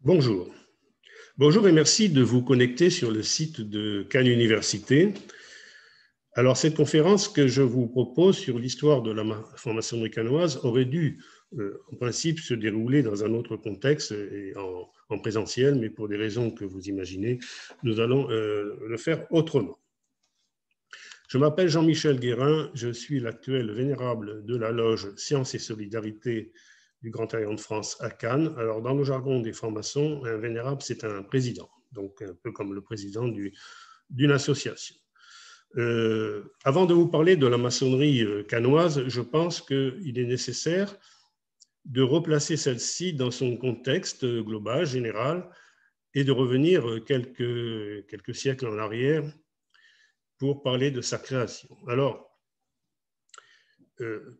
Bonjour. Bonjour et merci de vous connecter sur le site de Cannes Université. Alors, cette conférence que je vous propose sur l'histoire de la franc-maçonnerie cannoise aurait dû, en principe, se dérouler dans un autre contexte et en présentiel, mais pour des raisons que vous imaginez, nous allons le faire autrement. Je m'appelle Jean-Michel Guérin, je suis l'actuel vénérable de la loge Sciences et Solidarité du Grand Orient de France à Cannes. Alors, dans le jargon des francs-maçons, un vénérable, c'est un président, donc un peu comme le président d'une association. Avant de vous parler de la maçonnerie cannoise, je pense qu'il est nécessaire de replacer celle-ci dans son contexte global, général, et de revenir quelques siècles en arrière pour parler de sa création. Alors,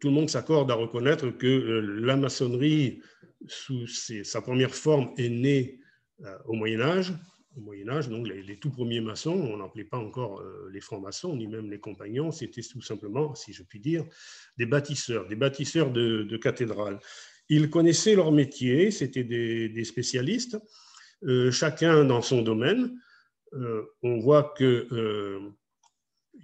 tout le monde s'accorde à reconnaître que la maçonnerie, sous sa première forme, est née au Moyen-Âge. Au Moyen-Âge, donc les tout premiers maçons, on n'appelait pas encore les francs-maçons, ni même les compagnons, c'était tout simplement, si je puis dire, des bâtisseurs de cathédrales. Ils connaissaient leur métier, c'était des spécialistes, chacun dans son domaine. On voit que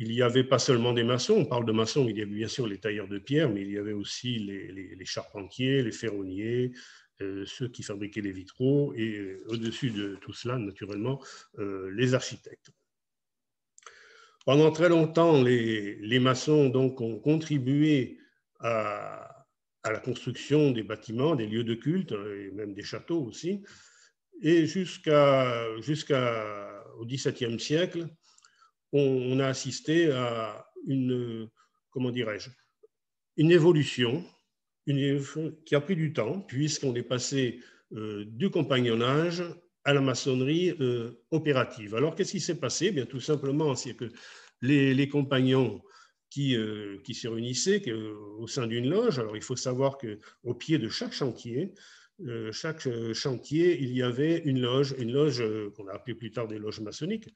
il n'y avait pas seulement des maçons, on parle de maçons, il y avait bien sûr les tailleurs de pierre, mais il y avait aussi les charpentiers, les ferronniers, ceux qui fabriquaient les vitraux, et au-dessus de tout cela, naturellement, les architectes. Pendant très longtemps, les maçons donc, ont contribué à la construction des bâtiments, des lieux de culte, et même des châteaux aussi, et jusqu'au XVIIe siècle, on a assisté à une, comment dirais-je, une évolution qui a pris du temps, puisqu'on est passé du compagnonnage à la maçonnerie opérative. Alors, qu'est-ce qui s'est passé? Bien, tout simplement, c'est que les compagnons qui se réunissaient au sein d'une loge, alors il faut savoir qu'au pied de chaque chantier, il y avait une loge qu'on a appelée plus tard des loges maçonniques,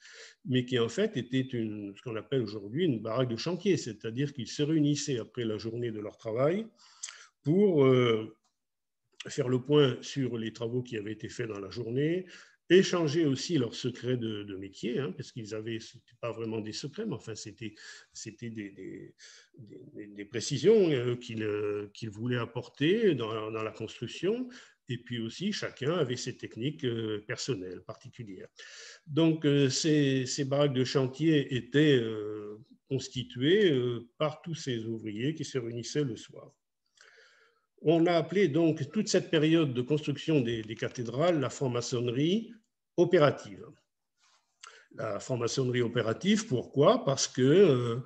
mais qui en fait était ce qu'on appelle aujourd'hui une baraque de chantier, c'est-à-dire qu'ils se réunissaient après la journée de leur travail pour faire le point sur les travaux qui avaient été faits dans la journée, échanger aussi leurs secrets de métier, hein, parce qu'ils avaient, c'était pas vraiment des secrets, mais enfin c'était des précisions qu'ils voulaient apporter dans la construction, et puis aussi chacun avait ses techniques personnelles particulières. Donc ces baraques de chantier étaient constituées par tous ces ouvriers qui se réunissaient le soir. On a appelé donc toute cette période de construction des cathédrales la franc-maçonnerie opérative. La franc-maçonnerie opérative, pourquoi? Parce que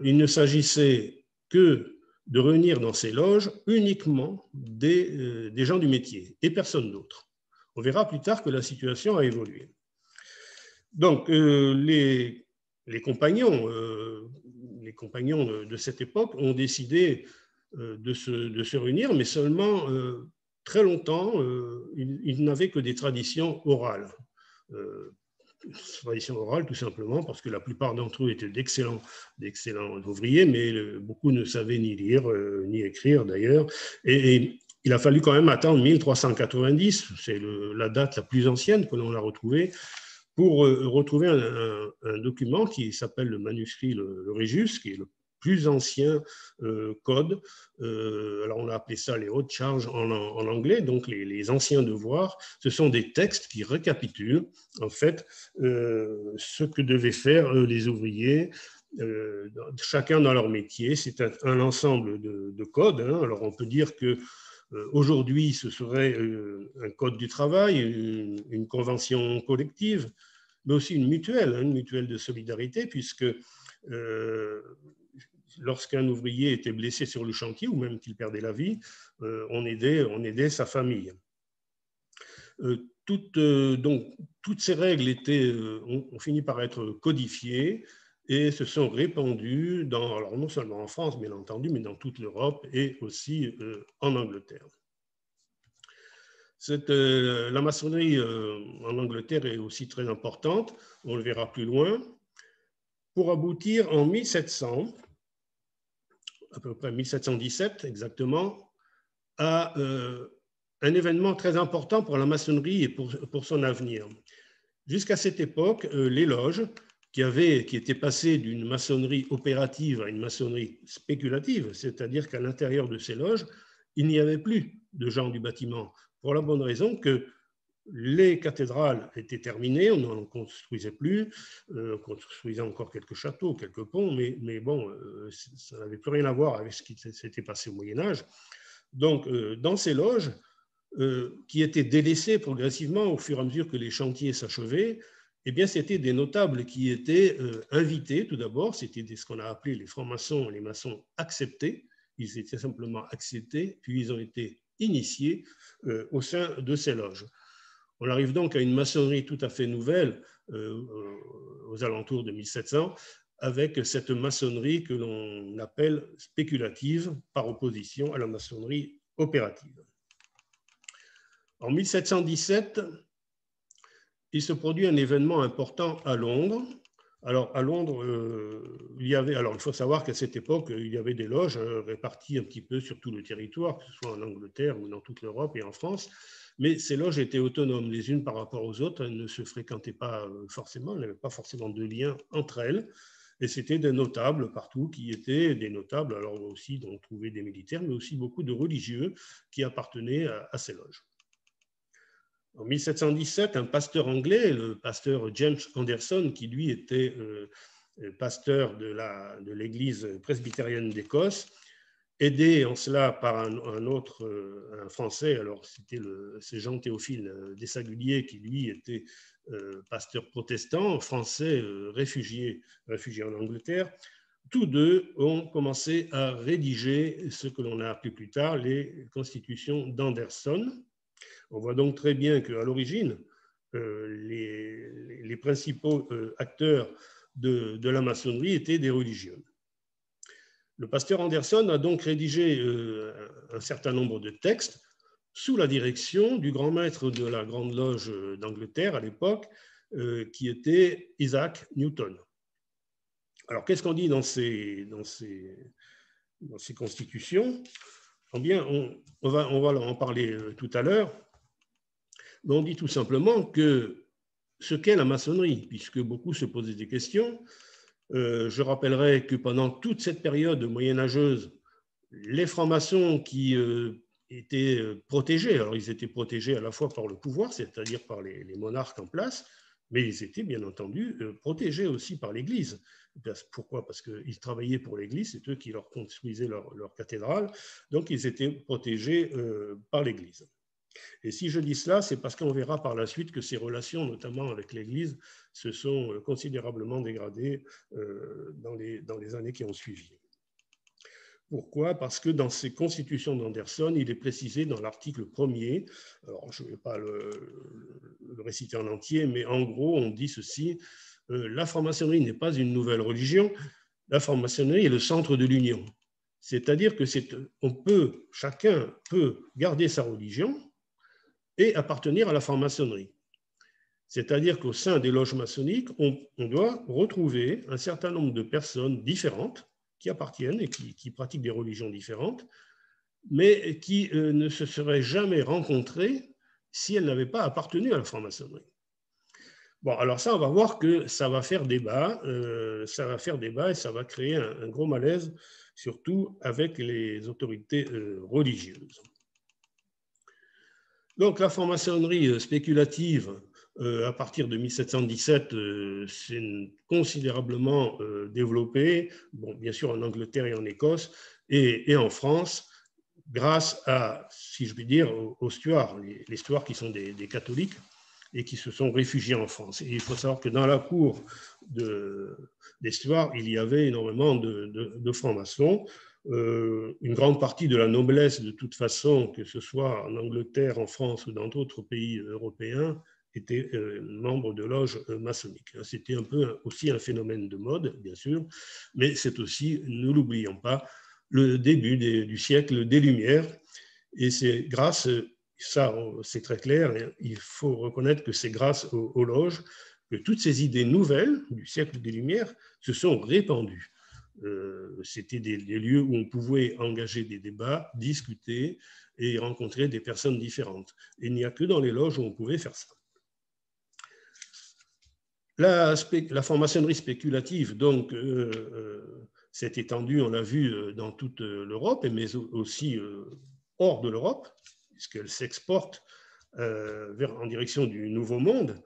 il ne s'agissait que de réunir dans ces loges uniquement des gens du métier et personne d'autre. On verra plus tard que la situation a évolué. Donc, les compagnons de cette époque ont décidé de se réunir, mais seulement très longtemps, ils n'avaient que des traditions orales. Traditions orales, tout simplement, parce que la plupart d'entre eux étaient d'excellents ouvriers, mais beaucoup ne savaient ni lire, ni écrire d'ailleurs. Et il a fallu quand même attendre 1390, c'est la date la plus ancienne que l'on a retrouvée, pour retrouver un document qui s'appelle le manuscrit le Regius, qui est le plus ancien code. Alors on a appelé ça les hautes charges en anglais, donc les anciens devoirs. Ce sont des textes qui récapitulent en fait ce que devaient faire les ouvriers, chacun dans leur métier. C'est un ensemble de codes, hein. Alors on peut dire que aujourd'hui, ce serait un code du travail, une convention collective, mais aussi une mutuelle de solidarité, puisque lorsqu'un ouvrier était blessé sur le chantier ou même qu'il perdait la vie, on aidait sa famille. Donc, toutes ces règles ont fini par être codifiées et se sont répandues, alors non seulement en France, bien entendu, mais dans toute l'Europe et aussi en Angleterre. La maçonnerie en Angleterre est aussi très importante, on le verra plus loin, pour aboutir en 1700, à peu près 1717 exactement, à un événement très important pour la maçonnerie et pour son avenir. Jusqu'à cette époque, les loges, qui étaient passées d'une maçonnerie opérative à une maçonnerie spéculative, c'est-à-dire qu'à l'intérieur de ces loges, il n'y avait plus de gens du bâtiment, pour la bonne raison que les cathédrales étaient terminées, on n'en construisait plus, on construisait encore quelques châteaux, quelques ponts, mais bon, ça n'avait plus rien à voir avec ce qui s'était passé au Moyen-Âge. Donc, dans ces loges, qui étaient délaissées progressivement au fur et à mesure que les chantiers s'achevaient, eh bien, c'était des notables qui étaient invités tout d'abord, c'était ce qu'on a appelé les francs-maçons, les maçons acceptés, ils étaient simplement acceptés, puis ils ont été initiés au sein de ces loges. On arrive donc à une maçonnerie tout à fait nouvelle aux alentours de 1700, avec cette maçonnerie que l'on appelle spéculative par opposition à la maçonnerie opérative. En 1717, il se produit un événement important à Londres. Alors, à Londres, il faut savoir qu'à cette époque, il y avait des loges réparties un petit peu sur tout le territoire, que ce soit en Angleterre ou dans toute l'Europe et en France, mais ces loges étaient autonomes les unes par rapport aux autres, elles ne se fréquentaient pas forcément, elles n'avaient pas forcément de lien entre elles, et c'était des notables partout qui étaient des notables, alors aussi on trouvait des militaires, mais aussi beaucoup de religieux qui appartenaient à ces loges. En 1717, un pasteur anglais, le pasteur James Anderson, qui lui était pasteur de l'église presbytérienne d'Écosse, aidé en cela par un Français, alors c'est Jean-Théophile Desaguliers, qui lui était pasteur protestant, français, réfugié en Angleterre. Tous deux ont commencé à rédiger ce que l'on a appelé plus tard les constitutions d'Anderson. On voit donc très bien qu'à l'origine, les principaux acteurs de la maçonnerie étaient des religieux. Le pasteur Anderson a donc rédigé un certain nombre de textes sous la direction du grand maître de la Grande Loge d'Angleterre à l'époque, qui était Isaac Newton. Alors, qu'est-ce qu'on dit dans ces constitutions? Eh bien, on va en parler tout à l'heure. On dit tout simplement que ce qu'est la maçonnerie, puisque beaucoup se posaient des questions. Je rappellerai que pendant toute cette période moyenâgeuse, les francs-maçons qui étaient protégés, alors ils étaient protégés à la fois par le pouvoir, c'est-à-dire par les monarques en place, mais ils étaient bien entendu protégés aussi par l'Église. Pourquoi? Parce qu'ils travaillaient pour l'Église, c'est eux qui leur construisaient leur cathédrale, donc ils étaient protégés par l'Église. Et si je dis cela, c'est parce qu'on verra par la suite que ces relations, notamment avec l'Église, se sont considérablement dégradées dans les années qui ont suivi. Pourquoi? Parce que dans ces constitutions d'Anderson, il est précisé dans l'article 1er, alors je ne vais pas le réciter en entier, mais en gros, on dit ceci, la franc-maçonnerie n'est pas une nouvelle religion, la franc-maçonnerie est le centre de l'union. C'est-à-dire que chacun peut garder sa religion et appartenir à la franc-maçonnerie. C'est-à-dire qu'au sein des loges maçonniques, on doit retrouver un certain nombre de personnes différentes qui appartiennent et qui pratiquent des religions différentes, mais qui ne se seraient jamais rencontrées si elles n'avaient pas appartenu à la franc-maçonnerie. Bon, alors ça, on va voir que ça va faire débat, et ça va créer un gros malaise, surtout avec les autorités religieuses. Donc, la franc-maçonnerie spéculative, à partir de 1717, s'est considérablement développée, bon, bien sûr en Angleterre et en Écosse, et en France, grâce à, si je puis dire, aux Stuarts, les Stuarts qui sont des catholiques et qui se sont réfugiés en France. Et il faut savoir que dans la cour des Stuarts, il y avait énormément de francs-maçons. Une grande partie de la noblesse, de toute façon, que ce soit en Angleterre, en France ou dans d'autres pays européens, étaient membres de loges maçonniques. C'était aussi un phénomène de mode, bien sûr, mais c'est aussi, ne l'oublions pas, le début du siècle des Lumières. Et c'est grâce, ça c'est très clair, il faut reconnaître que c'est grâce aux loges que toutes ces idées nouvelles du siècle des Lumières se sont répandues. C'était des lieux où on pouvait engager des débats, discuter et rencontrer des personnes différentes. Et il n'y a que dans les loges où on pouvait faire ça. La franc-maçonnerie spéculative, donc, s'est étendue, on l'a vu, dans toute l'Europe, mais aussi hors de l'Europe, puisqu'elle s'exporte en direction du Nouveau Monde.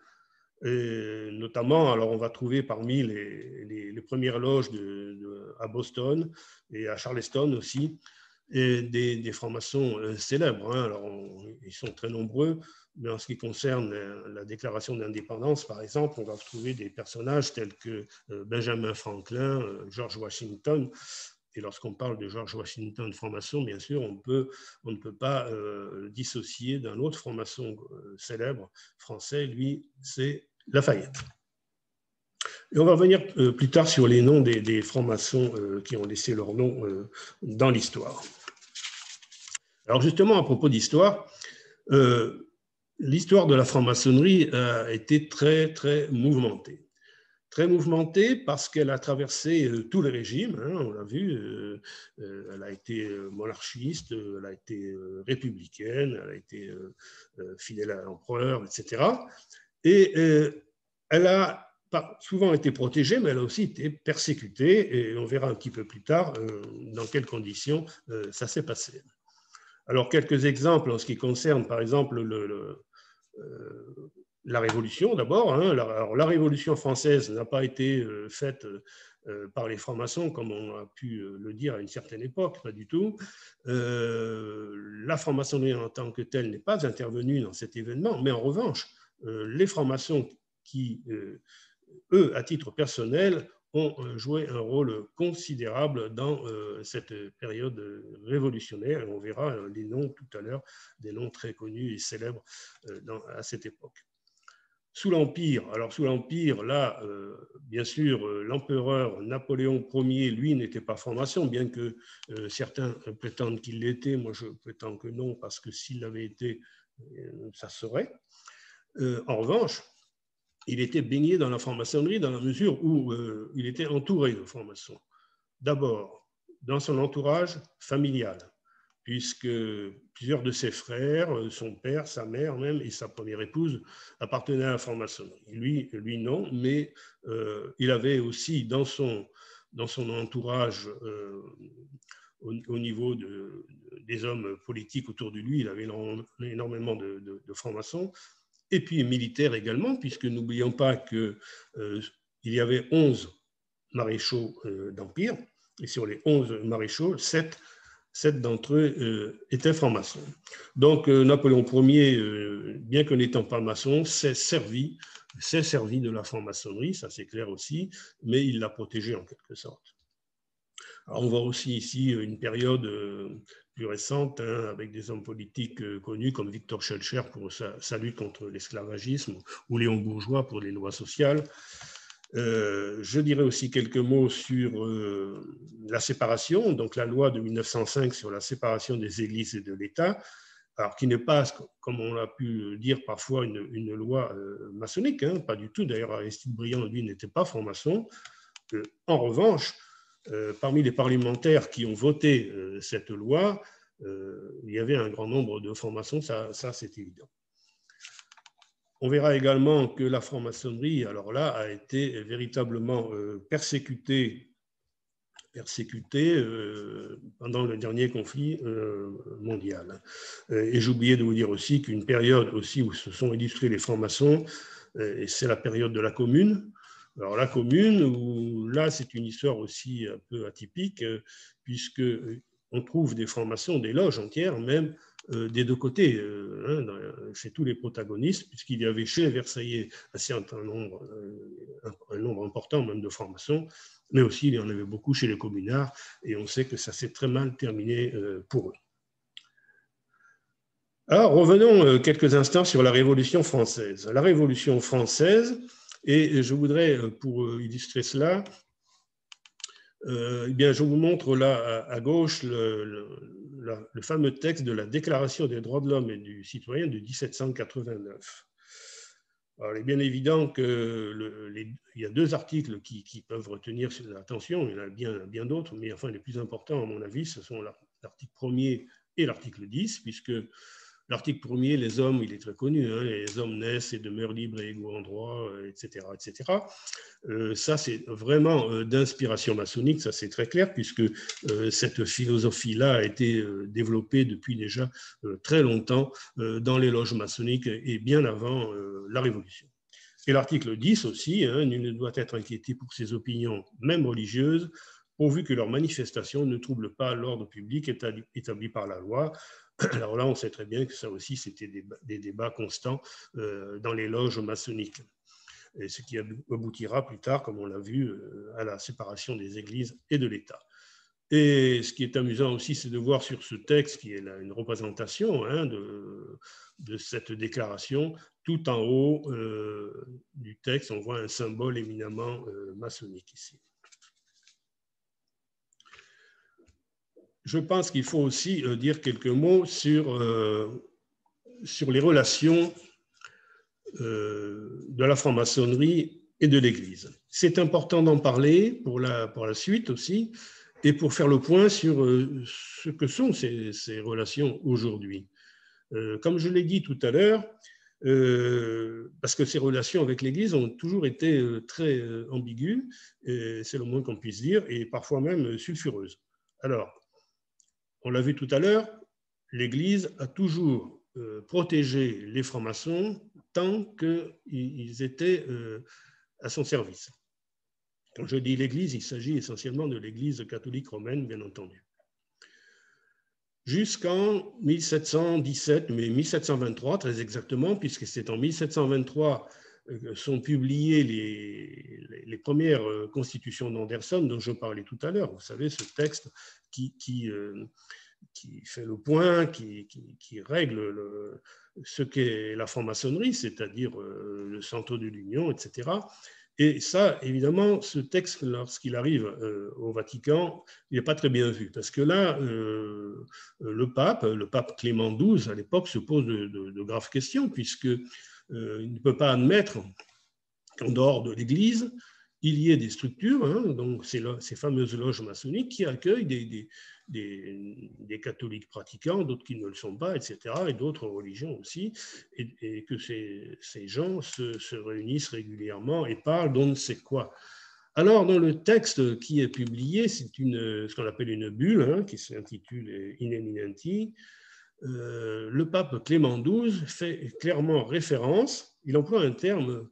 Et notamment, alors on va trouver parmi les premières loges à Boston et à Charleston aussi, et des francs-maçons célèbres. Hein. Alors ils sont très nombreux, mais en ce qui concerne la déclaration d'indépendance, par exemple, on va trouver des personnages tels que Benjamin Franklin, George Washington. Et lorsqu'on parle de George Washington franc-maçon, bien sûr, on ne peut pas dissocier d'un autre franc-maçon célèbre français, lui, c'est Lafayette. Et on va revenir plus tard sur les noms des francs-maçons qui ont laissé leur nom dans l'histoire. Alors justement, à propos d'histoire, l'histoire de la franc-maçonnerie a été très, très mouvementée. Très mouvementée parce qu'elle a traversé tous les régimes, hein, on l'a vu, elle a été monarchiste, elle a été républicaine, elle a été fidèle à l'empereur, etc. Et elle a souvent été protégée, mais elle a aussi été persécutée, et on verra un petit peu plus tard dans quelles conditions ça s'est passé. Alors, quelques exemples en ce qui concerne, par exemple, la Révolution, d'abord. Hein. La Révolution française n'a pas été faite par les francs-maçons, comme on a pu le dire à une certaine époque, pas du tout. La franc-maçonnerie en tant que telle n'est pas intervenue dans cet événement, mais en revanche, les francs-maçons qui, eux, à titre personnel, ont joué un rôle considérable dans cette période révolutionnaire. Et on verra les noms tout à l'heure, des noms très connus et célèbres à cette époque. Sous l'Empire, alors sous l'Empire, là, bien sûr, l'empereur Napoléon Ier, lui, n'était pas franc-maçon, bien que certains prétendent qu'il l'était. Moi, je prétends que non, parce que s'il l'avait été, ça serait. En revanche, il était baigné dans la franc-maçonnerie dans la mesure où il était entouré de francs-maçons. D'abord, dans son entourage familial, puisque plusieurs de ses frères, son père, sa mère même et sa première épouse appartenaient à la franc-maçonnerie. Lui non, mais il avait aussi dans son entourage, au niveau des hommes politiques autour de lui, il avait énormément de francs-maçons, et puis militaires également, puisque n'oublions pas qu'il y avait 11 maréchaux d'Empire, et sur les 11 maréchaux, 7 d'entre eux étaient francs-maçons. Donc Napoléon Ier, bien que n'étant pas maçon, s'est servi de la franc-maçonnerie, ça c'est clair aussi, mais il l'a protégée en quelque sorte. Alors, on voit aussi ici une période plus récente, hein, avec des hommes politiques connus comme Victor Schœlcher pour sa lutte contre l'esclavagisme ou Léon Bourgeois pour les lois sociales. Je dirais aussi quelques mots sur la séparation, donc la loi de 1905 sur la séparation des églises et de l'État, alors qui n'est pas, comme on l'a pu dire parfois, une loi maçonnique, hein, pas du tout. D'ailleurs, Aristide Briand, lui, n'était pas franc-maçon. En revanche, parmi les parlementaires qui ont voté cette loi, il y avait un grand nombre de francs-maçons, ça c'est évident. On verra également que la franc-maçonnerie, alors là, a été véritablement persécutée pendant le dernier conflit mondial. Et j'oubliais de vous dire aussi qu'une période aussi où se sont illustrés les francs-maçons, et c'est la période de la Commune. Alors la Commune, où là c'est une histoire aussi un peu atypique, puisque on trouve des francs-maçons, des loges entières même, des deux côtés, chez tous les protagonistes, puisqu'il y avait chez les Versaillais un nombre important même de francs-maçons, mais aussi il y en avait beaucoup chez les communards, et on sait que ça s'est très mal terminé pour eux. Alors revenons quelques instants sur la Révolution française. La Révolution française, et je voudrais, pour illustrer cela, eh bien, je vous montre là à gauche le fameux texte de la Déclaration des droits de l'homme et du citoyen de 1789. Alors, il est bien évident qu'il y a deux articles qui peuvent retenir l'attention, il y en a bien d'autres, mais enfin les plus importants à mon avis, ce sont l'article 1er et l'article 10, puisque l'article 1er, les hommes, il est très connu, hein, les hommes naissent et demeurent libres et égaux en droit, etc. etc. Ça, c'est vraiment d'inspiration maçonnique, ça c'est très clair, puisque cette philosophie-là a été développée depuis déjà très longtemps dans les loges maçonniques et bien avant la Révolution. Et l'article 10 aussi, hein, nul ne doit être inquiété pour ses opinions, même religieuses, pourvu que leurs manifestations ne troublent pas l'ordre public établi par la loi. Alors là, on sait très bien que ça aussi, c'était des débats constants dans les loges maçonniques. Et ce qui aboutira plus tard, comme on l'a vu, à la séparation des églises et de l'État. Et ce qui est amusant aussi, c'est de voir sur ce texte, qui est là une représentation hein, de cette déclaration, tout en haut du texte, on voit un symbole éminemment maçonnique ici. Je pense qu'il faut aussi dire quelques mots sur les relations de la franc-maçonnerie et de l'Église. C'est important d'en parler pour la suite aussi, et pour faire le point sur ce que sont ces relations aujourd'hui. Comme je l'ai dit tout à l'heure, parce que ces relations avec l'Église ont toujours été très ambiguës, c'est le moins qu'on puisse dire, et parfois même sulfureuses. Alors, on l'a vu tout à l'heure, l'Église a toujours protégé les francs-maçons tant qu'ils étaient à son service. Quand je dis l'Église, il s'agit essentiellement de l'Église catholique romaine, bien entendu. Jusqu'en 1717, mais 1723 très exactement, puisque c'est en 1723 sont publiées les premières constitutions d'Anderson dont je parlais tout à l'heure. Vous savez, ce texte qui fait le point, qui règle ce qu'est la franc-maçonnerie, c'est-à-dire le centre de l'Union, etc. Et ça, évidemment, ce texte, lorsqu'il arrive au Vatican, il n'est pas très bien vu, parce que là, le pape Clément XII, à l'époque, se pose de graves questions, puisqu'il ne peut pas admettre qu'en dehors de l'Église, il y ait des structures, hein, donc ces fameuses loges maçonniques qui accueillent des catholiques pratiquants, d'autres qui ne le sont pas, etc., et d'autres religions aussi, et que ces gens se réunissent régulièrement et parlent d'on ne sait quoi. Alors, dans le texte qui est publié, c'est ce qu'on appelle une bulle, hein, qui s'intitule In Eminenti. Le pape Clément XII fait clairement référence, il emploie un terme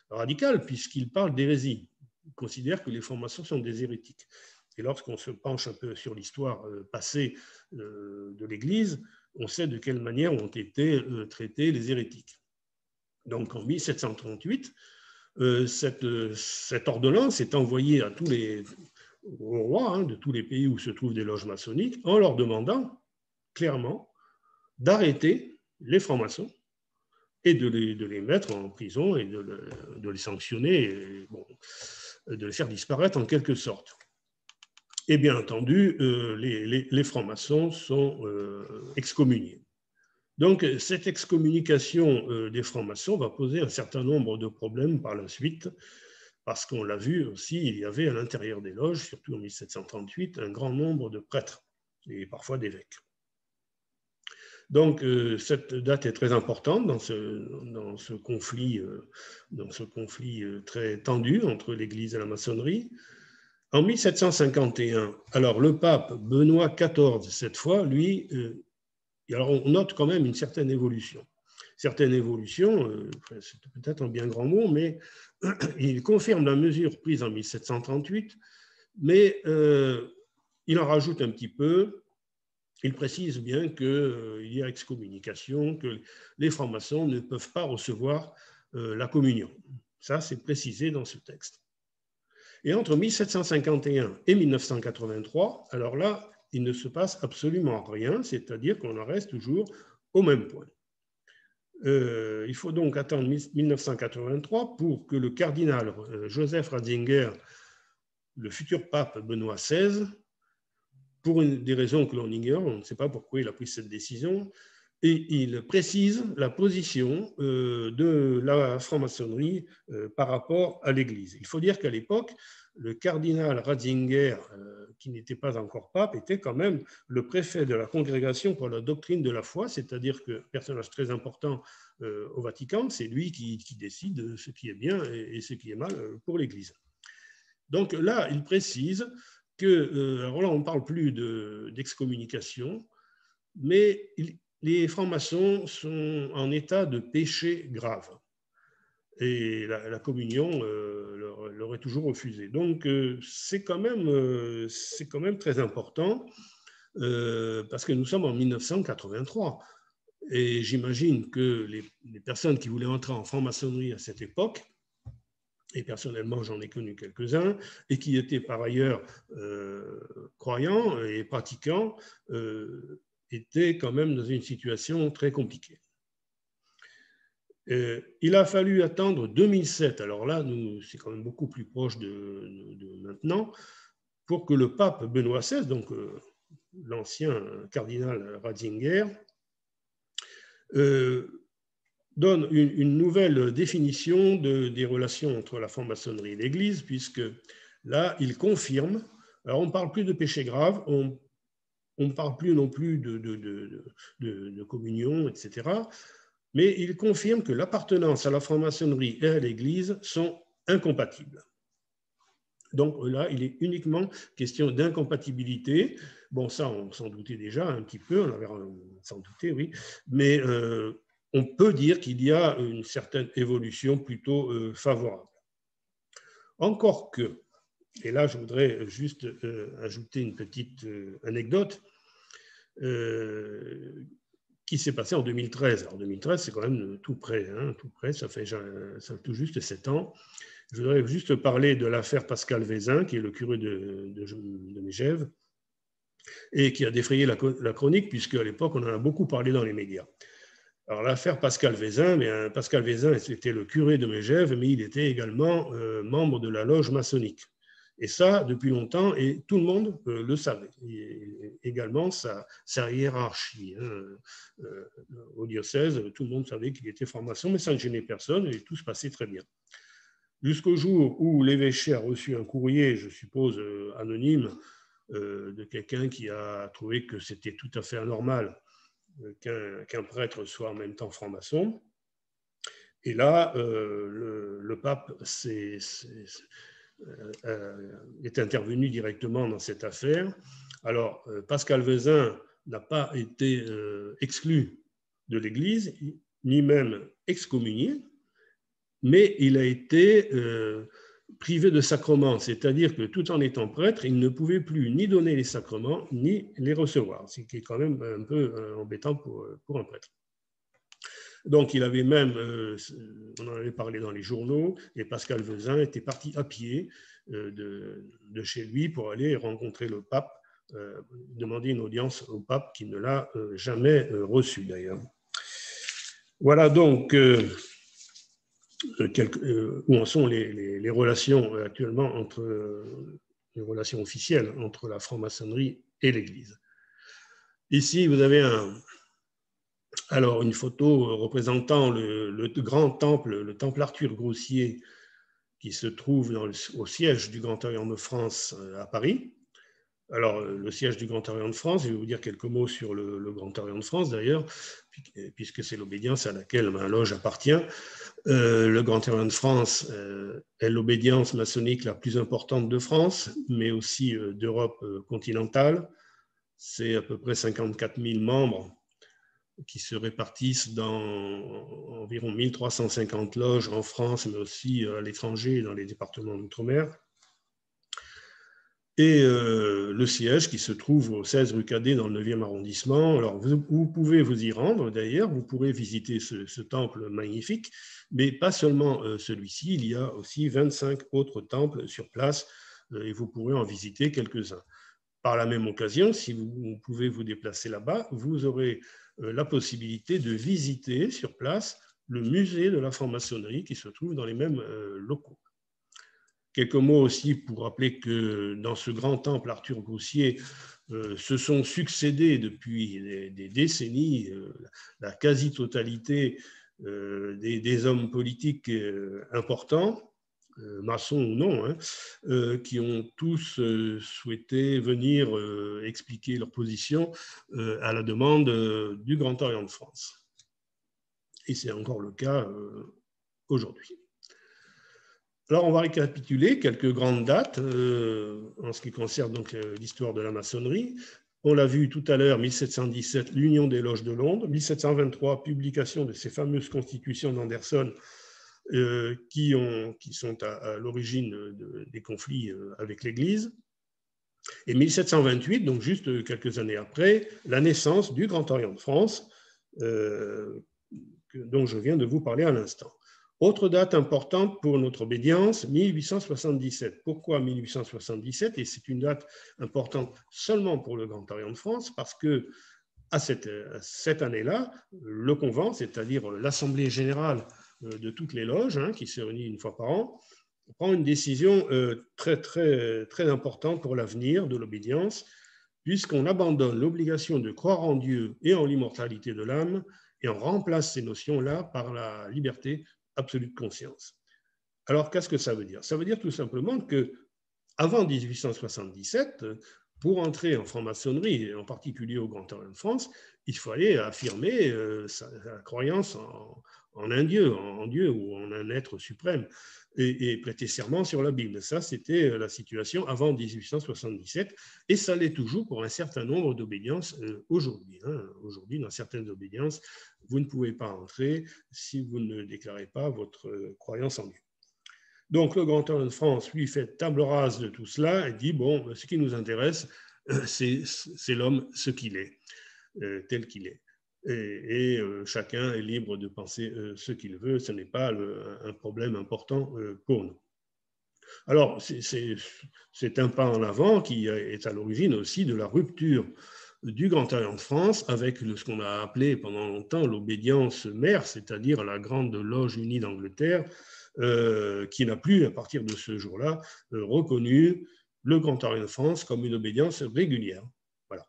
radical, puisqu'il parle d'hérésie. Il considère que les francs-maçons sont des hérétiques. Et lorsqu'on se penche un peu sur l'histoire passée de l'Église, on sait de quelle manière ont été traités les hérétiques. Donc en 1738, cette ordonnance est envoyée aux rois hein, de tous les pays où se trouvent des loges maçonniques en leur demandant clairement d'arrêter les francs-maçons et de les mettre en prison et de les sanctionner, et, bon, de les faire disparaître en quelque sorte. Et bien entendu, les francs-maçons sont excommuniés. Donc, cette excommunication des francs-maçons va poser un certain nombre de problèmes par la suite, parce qu'on l'a vu aussi, il y avait à l'intérieur des loges, surtout en 1738, un grand nombre de prêtres et parfois d'évêques. Donc, cette date est très importante dans ce conflit très tendu entre l'Église et la maçonnerie. En 1751, alors le pape Benoît XIV, cette fois, lui, alors on note quand même une certaine évolution. Certaine évolution, c'est peut-être un bien grand mot, mais il confirme la mesure prise en 1738, mais il en rajoute un petit peu. Il précise bien qu'il y a excommunication, que les francs-maçons ne peuvent pas recevoir la communion. Ça, c'est précisé dans ce texte. Et entre 1751 et 1983, alors là, il ne se passe absolument rien, c'est-à-dire qu'on en reste toujours au même point. Il faut donc attendre 1983 pour que le cardinal Joseph Ratzinger, le futur pape Benoît XVI, pour des raisons que l'on ignore, on ne sait pas pourquoi il a pris cette décision, et il précise la position de la franc-maçonnerie par rapport à l'Église. Il faut dire qu'à l'époque, le cardinal Ratzinger, qui n'était pas encore pape, était quand même le préfet de la Congrégation pour la doctrine de la foi, c'est-à-dire que personnage très important au Vatican, c'est lui qui décide ce qui est bien et ce qui est mal pour l'Église. Donc là, il précise que, alors là, on ne parle plus d'excommunication, mais les francs-maçons sont en état de péché grave. Et la communion leur est toujours refusée. Donc, c'est quand même très important parce que nous sommes en 1983. Et j'imagine que les personnes qui voulaient entrer en franc-maçonnerie à cette époque, et personnellement j'en ai connu quelques-uns, et qui étaient par ailleurs croyants et pratiquants, étaient quand même dans une situation très compliquée. Il a fallu attendre 2007, alors là, c'est quand même beaucoup plus proche de maintenant, pour que le pape Benoît XVI, donc l'ancien cardinal Ratzinger, donne une nouvelle définition des relations entre la franc-maçonnerie et l'Église, puisque là, il confirme, alors on ne parle plus de péché grave, on ne parle plus non plus de communion, etc., mais il confirme que l'appartenance à la franc-maçonnerie et à l'Église sont incompatibles. Donc là, il est uniquement question d'incompatibilité. Bon, ça, on s'en doutait déjà un petit peu, on s'en doutait, oui, mais on peut dire qu'il y a une certaine évolution plutôt favorable. Encore que, et là, je voudrais juste ajouter une petite anecdote, qui s'est passé en 2013. Alors 2013, c'est quand même tout près, tout près, ça fait tout juste 7 ans. Je voudrais juste parler de l'affaire Pascal Vézin, qui est le curé de Megève, et qui a défrayé la chronique, puisque à l'époque, on en a beaucoup parlé dans les médias. Alors l'affaire Pascal Vézin, Pascal Vézin était le curé de Megève, mais il était également membre de la loge maçonnique. Et ça, depuis longtemps, et tout le monde le savait. Et également, sa hiérarchie au diocèse, tout le monde savait qu'il était franc-maçon, mais ça ne gênait personne et tout se passait très bien. Jusqu'au jour où l'évêché a reçu un courrier, je suppose anonyme, de quelqu'un qui a trouvé que c'était tout à fait anormal qu'un prêtre soit en même temps franc-maçon. Et là, le pape est intervenu directement dans cette affaire. Alors, Pascal Vézin n'a pas été exclu de l'Église, ni même excommunié, mais il a été privé de sacrements, c'est-à-dire que tout en étant prêtre, il ne pouvait plus ni donner les sacrements, ni les recevoir, ce qui est quand même un peu embêtant pour un prêtre. Donc, il avait même, on en avait parlé dans les journaux, et Pascal Vézin était parti à pied de chez lui pour aller rencontrer le pape, demander une audience au pape qui ne l'a jamais reçu d'ailleurs. Voilà donc où en sont les relations actuellement les relations officielles entre la franc-maçonnerie et l'Église. Ici, vous avez alors une photo représentant le grand temple, le temple Arthur Grossier, qui se trouve au siège du Grand Orient de France à Paris. Alors, le siège du Grand Orient de France, je vais vous dire quelques mots sur le Grand Orient de France d'ailleurs, puisque c'est l'obédience à laquelle ma loge appartient. Le Grand Orient de France est l'obédience maçonnique la plus importante de France, mais aussi d'Europe continentale. C'est à peu près 54 000 membres qui se répartissent dans environ 1350 loges en France, mais aussi à l'étranger, dans les départements d'outre-mer. Et le siège qui se trouve au 16 rue Cadet dans le 9e arrondissement. Alors, vous pouvez vous y rendre d'ailleurs, vous pourrez visiter ce temple magnifique, mais pas seulement celui-ci, il y a aussi 25 autres temples sur place et vous pourrez en visiter quelques-uns. Par la même occasion, si vous pouvez vous déplacer là-bas, vous aurez la possibilité de visiter sur place le musée de la franc-maçonnerie qui se trouve dans les mêmes locaux. Quelques mots aussi pour rappeler que dans ce grand temple Arthur Grossier se sont succédés depuis des décennies la quasi-totalité des hommes politiques importants. maçons ou non, hein, qui ont tous souhaité venir expliquer leur position à la demande du Grand Orient de France. Et c'est encore le cas aujourd'hui. Alors, on va récapituler quelques grandes dates en ce qui concerne donc l'histoire de la maçonnerie. On l'a vu tout à l'heure, 1717, l'Union des loges de Londres, 1723, publication de ces fameuses constitutions d'Anderson qui sont à l'origine des conflits avec l'Église. Et 1728, donc juste quelques années après, la naissance du Grand Orient de France, dont je viens de vous parler à l'instant. Autre date importante pour notre obédience, 1877. Pourquoi 1877? Et c'est une date importante seulement pour le Grand Orient de France, parce que à cette année-là, le convent, c'est-à-dire l'Assemblée générale de toutes les loges, hein, qui se réunit une fois par an, prend une décision très importante pour l'avenir de l'obédience, puisqu'on abandonne l'obligation de croire en Dieu et en l'immortalité de l'âme, et on remplace ces notions-là par la liberté absolue de conscience. Alors, qu'est-ce que ça veut dire? Ça veut dire tout simplement que avant 1877, pour entrer en franc-maçonnerie, et en particulier au Grand Orient de France, il fallait affirmer sa croyance en un Dieu, en Dieu ou en un être suprême, et prêter serment sur la Bible. Ça, c'était la situation avant 1877, et ça l'est toujours pour un certain nombre d'obédiences aujourd'hui. Aujourd'hui, dans certaines obédiences, vous ne pouvez pas entrer si vous ne déclarez pas votre croyance en Dieu. Donc, le Grand Orient de France, lui, fait table rase de tout cela et dit, bon, ce qui nous intéresse, c'est l'homme, ce qu'il est, tel qu'il est. Et chacun est libre de penser ce qu'il veut, ce n'est pas un problème important pour nous. Alors, c'est un pas en avant qui est à l'origine aussi de la rupture du Grand Orient de France avec ce qu'on a appelé pendant longtemps l'obédience mère, c'est-à-dire la Grande Loge Unie d'Angleterre, qui n'a plus, à partir de ce jour-là, reconnu le Grand Orient de France comme une obédience régulière. Voilà.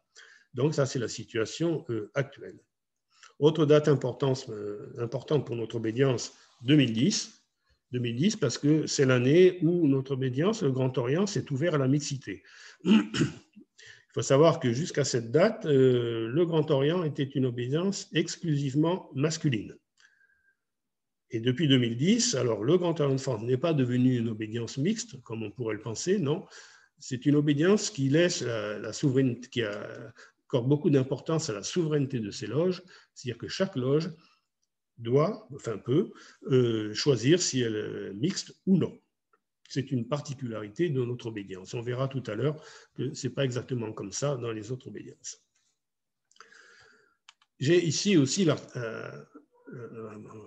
Donc, ça, c'est la situation actuelle. Autre date importante pour notre obédience, 2010. 2010 parce que c'est l'année où notre obédience, le Grand Orient, s'est ouvert à la mixité. Il faut savoir que jusqu'à cette date, le Grand Orient était une obédience exclusivement masculine. Et depuis 2010, alors le Grand Orient de France n'est pas devenu une obédience mixte, comme on pourrait le penser, non. C'est une obédience qui laisse la souveraineté, qui accorde beaucoup d'importance à la souveraineté de ses loges, c'est-à-dire que chaque loge peut choisir si elle est mixte ou non. C'est une particularité de notre obédience. On verra tout à l'heure que ce n'est pas exactement comme ça dans les autres obédiences. J'ai ici aussi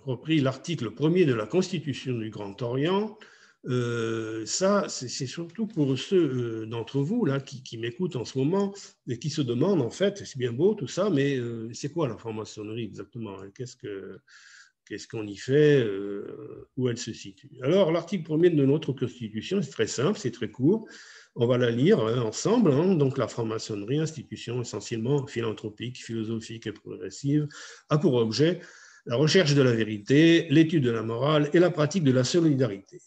repris l'article 1er de la Constitution du Grand Orient. Ça, c'est surtout pour ceux d'entre vous là, qui m'écoutent en ce moment et qui se demandent, en fait, c'est bien beau tout ça, mais c'est quoi la franc-maçonnerie exactement? Qu'est-ce qu'on y fait? Où elle se situe? Alors, l'article 1er de notre Constitution, c'est très simple, c'est très court. On va la lire ensemble. Donc, la franc-maçonnerie, institution essentiellement philanthropique, philosophique et progressive, a pour objet la recherche de la vérité, l'étude de la morale et la pratique de la solidarité.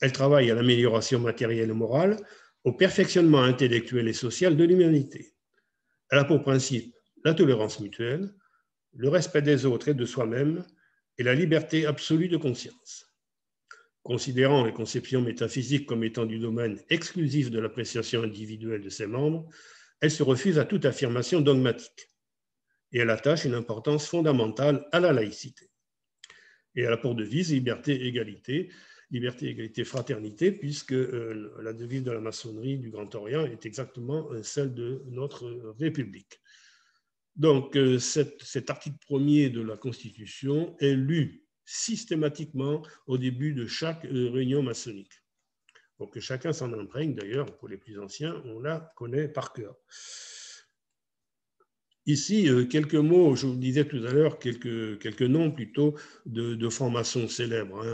Elle travaille à l'amélioration matérielle et morale, au perfectionnement intellectuel et social de l'humanité. Elle a pour principe la tolérance mutuelle, le respect des autres et de soi-même et la liberté absolue de conscience. Considérant les conceptions métaphysiques comme étant du domaine exclusif de l'appréciation individuelle de ses membres, elle se refuse à toute affirmation dogmatique et elle attache une importance fondamentale à la laïcité. Et elle a pour devise liberté, égalité, fraternité, puisque la devise de la maçonnerie du Grand Orient est exactement celle de notre République. Donc, cet article 1er de la Constitution est lu systématiquement au début de chaque réunion maçonnique. Pour que chacun s'en imprègne, d'ailleurs, pour les plus anciens, on la connaît par cœur. Ici, quelques mots, je vous disais tout à l'heure, quelques noms plutôt de francs-maçons célèbres,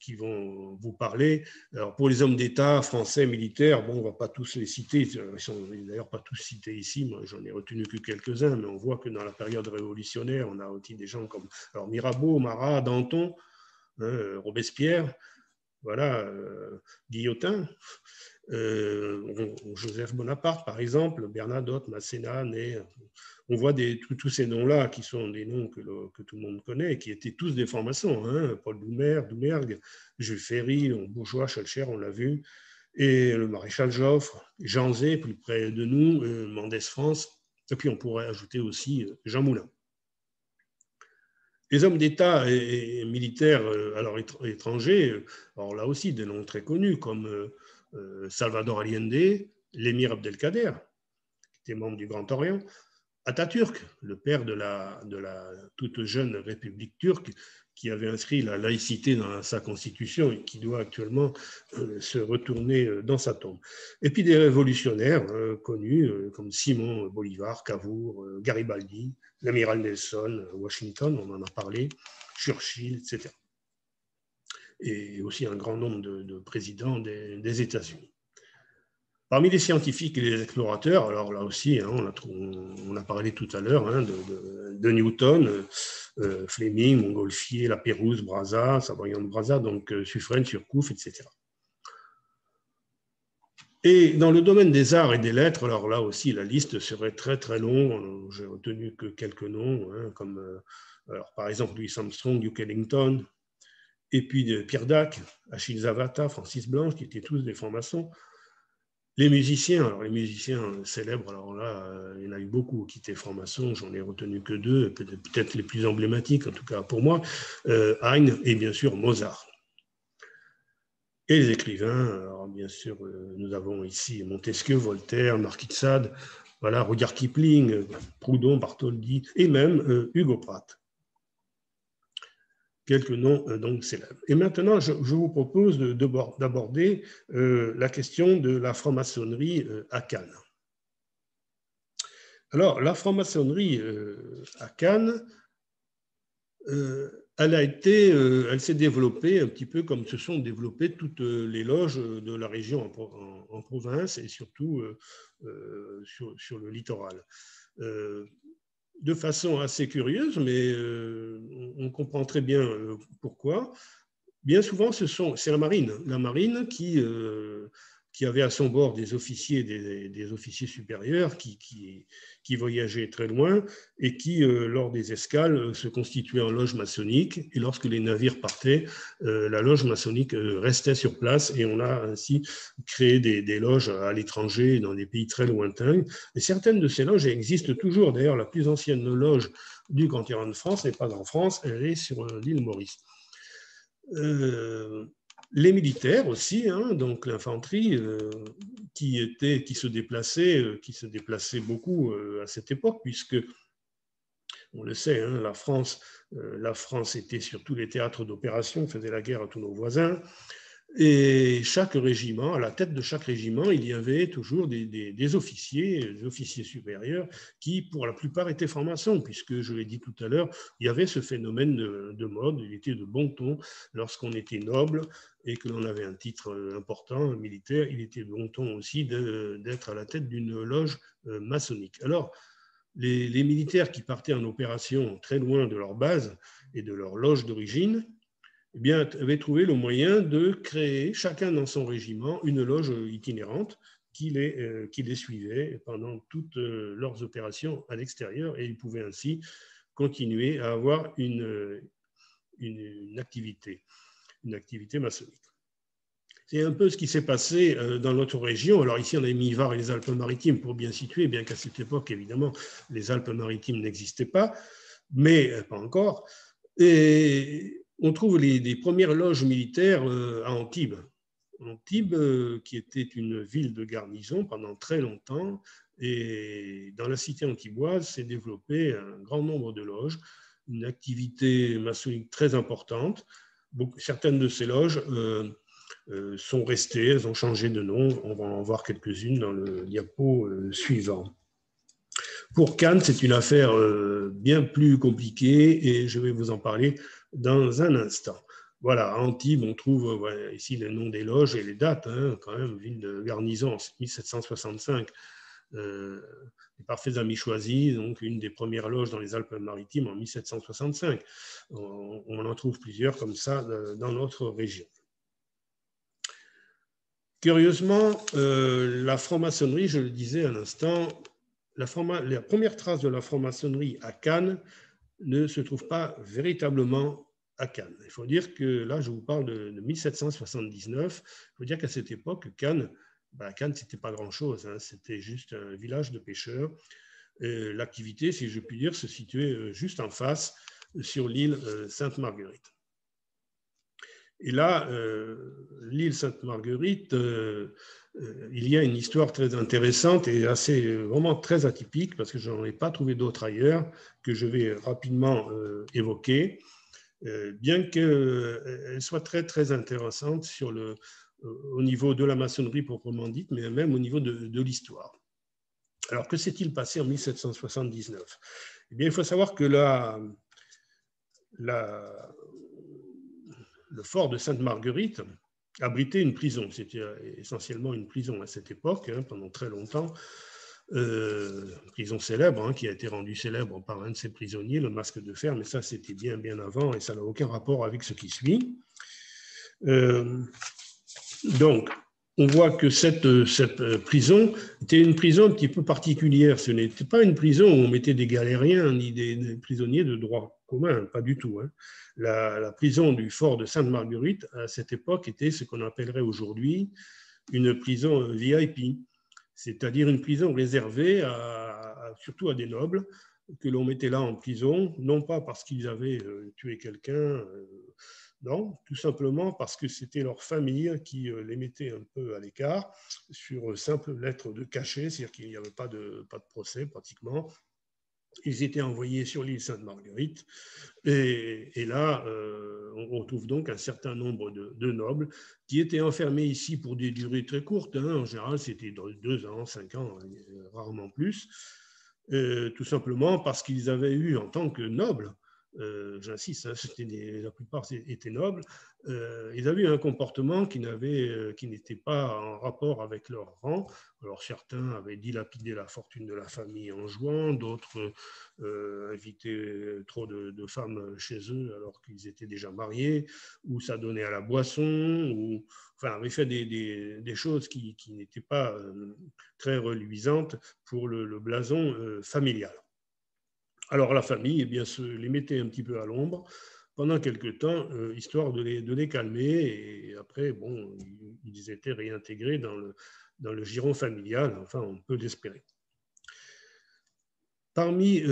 qui vont vous parler. Alors, pour les hommes d'État français, militaires, bon, on ne va pas tous les citer, ils ne sont d'ailleurs pas tous cités ici, moi j'en ai retenu que quelques-uns, mais on voit que dans la période révolutionnaire, on a aussi des gens comme alors, Mirabeau, Marat, Danton, hein, Robespierre, voilà, Guillotin, Joseph Bonaparte, par exemple, Bernadotte, Masséna, Ney. On voit tous ces noms-là qui sont des noms que tout le monde connaît et qui étaient tous des francs-maçons. Hein, Paul Doumergue, Jules Ferry, Bourgeois, Schœlcher, on l'a vu, et le maréchal Joffre, Jean Zay, plus près de nous, Mendès France, et puis on pourrait ajouter aussi Jean Moulin. Les hommes d'État et militaires alors étrangers, alors là aussi des noms très connus comme Salvador Allende, l'émir Abdelkader, qui était membre du Grand Orient, Atatürk, le père de la toute jeune République turque, qui avait inscrit la laïcité dans sa constitution et qui doit actuellement se retourner dans sa tombe. Et puis des révolutionnaires connus comme Simon Bolivar, Cavour, Garibaldi, l'amiral Nelson, Washington, on en a parlé, Churchill, etc. Et aussi un grand nombre de présidents des États-Unis. Parmi les scientifiques et les explorateurs, alors là aussi, hein, on a parlé tout à l'heure hein, de Newton, Fleming, Montgolfier, Lapérouse, Brazza, Savoyant de Brazza, donc Suffren, Surcouf, etc. Et dans le domaine des arts et des lettres, alors là aussi, la liste serait très très longue. J'ai retenu que quelques noms, hein, comme alors, par exemple Louis Armstrong, Duke Ellington, et puis Pierre Dac, Achille Zavata, Francis Blanche, qui étaient tous des francs-maçons. Les musiciens, alors les musiciens célèbres, alors là, il y en a eu beaucoup qui étaient francs-maçons, j'en ai retenu que deux, peut-être les plus emblématiques, en tout cas pour moi, Haydn et bien sûr Mozart. Et les écrivains, alors bien sûr, nous avons ici Montesquieu, Voltaire, Marquis de Sade, voilà, Rudyard Kipling, Proudhon, Bartholdi, et même Hugo Pratt. Quelques noms donc célèbres. Et maintenant, je vous propose d'aborder la question de la franc-maçonnerie à Cannes. Alors, la franc-maçonnerie à Cannes, elle s'est développée un petit peu comme se sont développées toutes les loges de la région en province et surtout sur le littoral. De façon assez curieuse, mais on comprend très bien pourquoi. Bien souvent, c'est la marine qui avait à son bord des officiers, des officiers supérieurs qui voyageaient très loin et qui, lors des escales, se constituaient en loge maçonnique. Et lorsque les navires partaient, la loge maçonnique restait sur place et on a ainsi créé des loges à l'étranger, dans des pays très lointains. Et certaines de ces loges existent toujours. D'ailleurs, la plus ancienne loge du continent de France n'est pas en France, elle est sur l'île Maurice. Les militaires aussi, hein, donc l'infanterie qui se déplaçait beaucoup à cette époque, puisque on le sait, hein, la France était sur tous les théâtres d'opération, faisait la guerre à tous nos voisins. Et chaque régiment, à la tête de chaque régiment, il y avait toujours des officiers supérieurs qui, pour la plupart, étaient francs-maçons, puisque, je l'ai dit tout à l'heure, il y avait ce phénomène de mode, il était de bon ton, lorsqu'on était noble et que l'on avait un titre important, militaire, il était de bon ton aussi d'être à la tête d'une loge maçonnique. Alors, les militaires qui partaient en opération très loin de leur base et de leur loge d'origine, eh bien, avaient trouvé le moyen de créer, chacun dans son régiment, une loge itinérante qui les suivait pendant toutes leurs opérations à l'extérieur et ils pouvaient ainsi continuer à avoir une activité maçonnique. C'est un peu ce qui s'est passé dans notre région. Alors ici, on a mis Var et les Alpes-Maritimes pour bien situer, bien qu'à cette époque, évidemment, les Alpes-Maritimes n'existaient pas, mais pas encore. Et on trouve les premières loges militaires à Antibes. Antibes, qui était une ville de garnison pendant très longtemps, et dans la cité antiboise s'est développé un grand nombre de loges, une activité maçonnique très importante. Certaines de ces loges sont restées, elles ont changé de nom. On va en voir quelques-unes dans le diapo suivant. Pour Cannes, c'est une affaire bien plus compliquée et je vais vous en parler dans un instant. Voilà, à Antibes, on trouve ici le nom des loges et les dates, hein, quand même, ville de garnison en 1765. les Parfaits Amis choisis, donc une des premières loges dans les Alpes-Maritimes en 1765. On en trouve plusieurs comme ça dans notre région. Curieusement, la franc-maçonnerie, je le disais à l'instant, la première trace de la franc-maçonnerie à Cannes ne se trouve pas véritablement à Cannes. Il faut dire que là, je vous parle de 1779. Il faut dire qu'à cette époque, Cannes, Cannes, c'était pas grand-chose, hein, c'était juste un village de pêcheurs. L'activité, si je puis dire, se situait juste en face sur l'île Sainte-Marguerite. Et là, l'île Sainte-Marguerite, il y a une histoire très intéressante et vraiment très atypique, parce que je n'en ai pas trouvé d'autres ailleurs, que je vais rapidement évoquer, bien qu'elle soit très, très intéressante au niveau de la maçonnerie proprement dite, mais même au niveau de l'histoire. Alors, que s'est-il passé en 1779 ? Eh bien, il faut savoir que le fort de Sainte-Marguerite abritait une prison. C'était essentiellement une prison à cette époque, hein, pendant très longtemps. Prison célèbre, hein, qui a été rendue célèbre par un de ses prisonniers, le Masque de Fer, mais ça, c'était bien, bien avant et ça n'a aucun rapport avec ce qui suit. Donc, on voit que cette prison était une prison un petit peu particulière. Ce n'était pas une prison où on mettait des galériens ni des prisonniers de droit commun, pas du tout, hein. La prison du fort de Sainte-Marguerite, à cette époque, était ce qu'on appellerait aujourd'hui une prison VIP, c'est-à-dire une prison réservée surtout à des nobles, que l'on mettait là en prison, non pas parce qu'ils avaient tué quelqu'un, non, tout simplement parce que c'était leur famille qui les mettait un peu à l'écart sur simple lettre de cachet, c'est-à-dire qu'il n'y avait pas de procès pratiquement. Ils étaient envoyés sur l'île Sainte-Marguerite et là, on trouve donc un certain nombre de nobles qui étaient enfermés ici pour des durées très courtes, hein. En général, c'était 2 ans, 5 ans, rarement plus, tout simplement parce qu'ils avaient eu en tant que nobles, j'insiste, hein, la plupart étaient nobles, ils avaient eu un comportement qui n'était pas en rapport avec leur rang. Alors certains avaient dilapidé la fortune de la famille en jouant, d'autres invitaient trop de femmes chez eux alors qu'ils étaient déjà mariés, ou ça donnait à la boisson, ou enfin avaient fait des choses qui n'étaient pas très reluisantes pour le blason familial. Alors la famille, eh bien, les mettait un petit peu à l'ombre pendant quelque temps, histoire de les calmer, et après, bon, ils étaient réintégrés dans le giron familial, enfin, on peut l'espérer. Parmi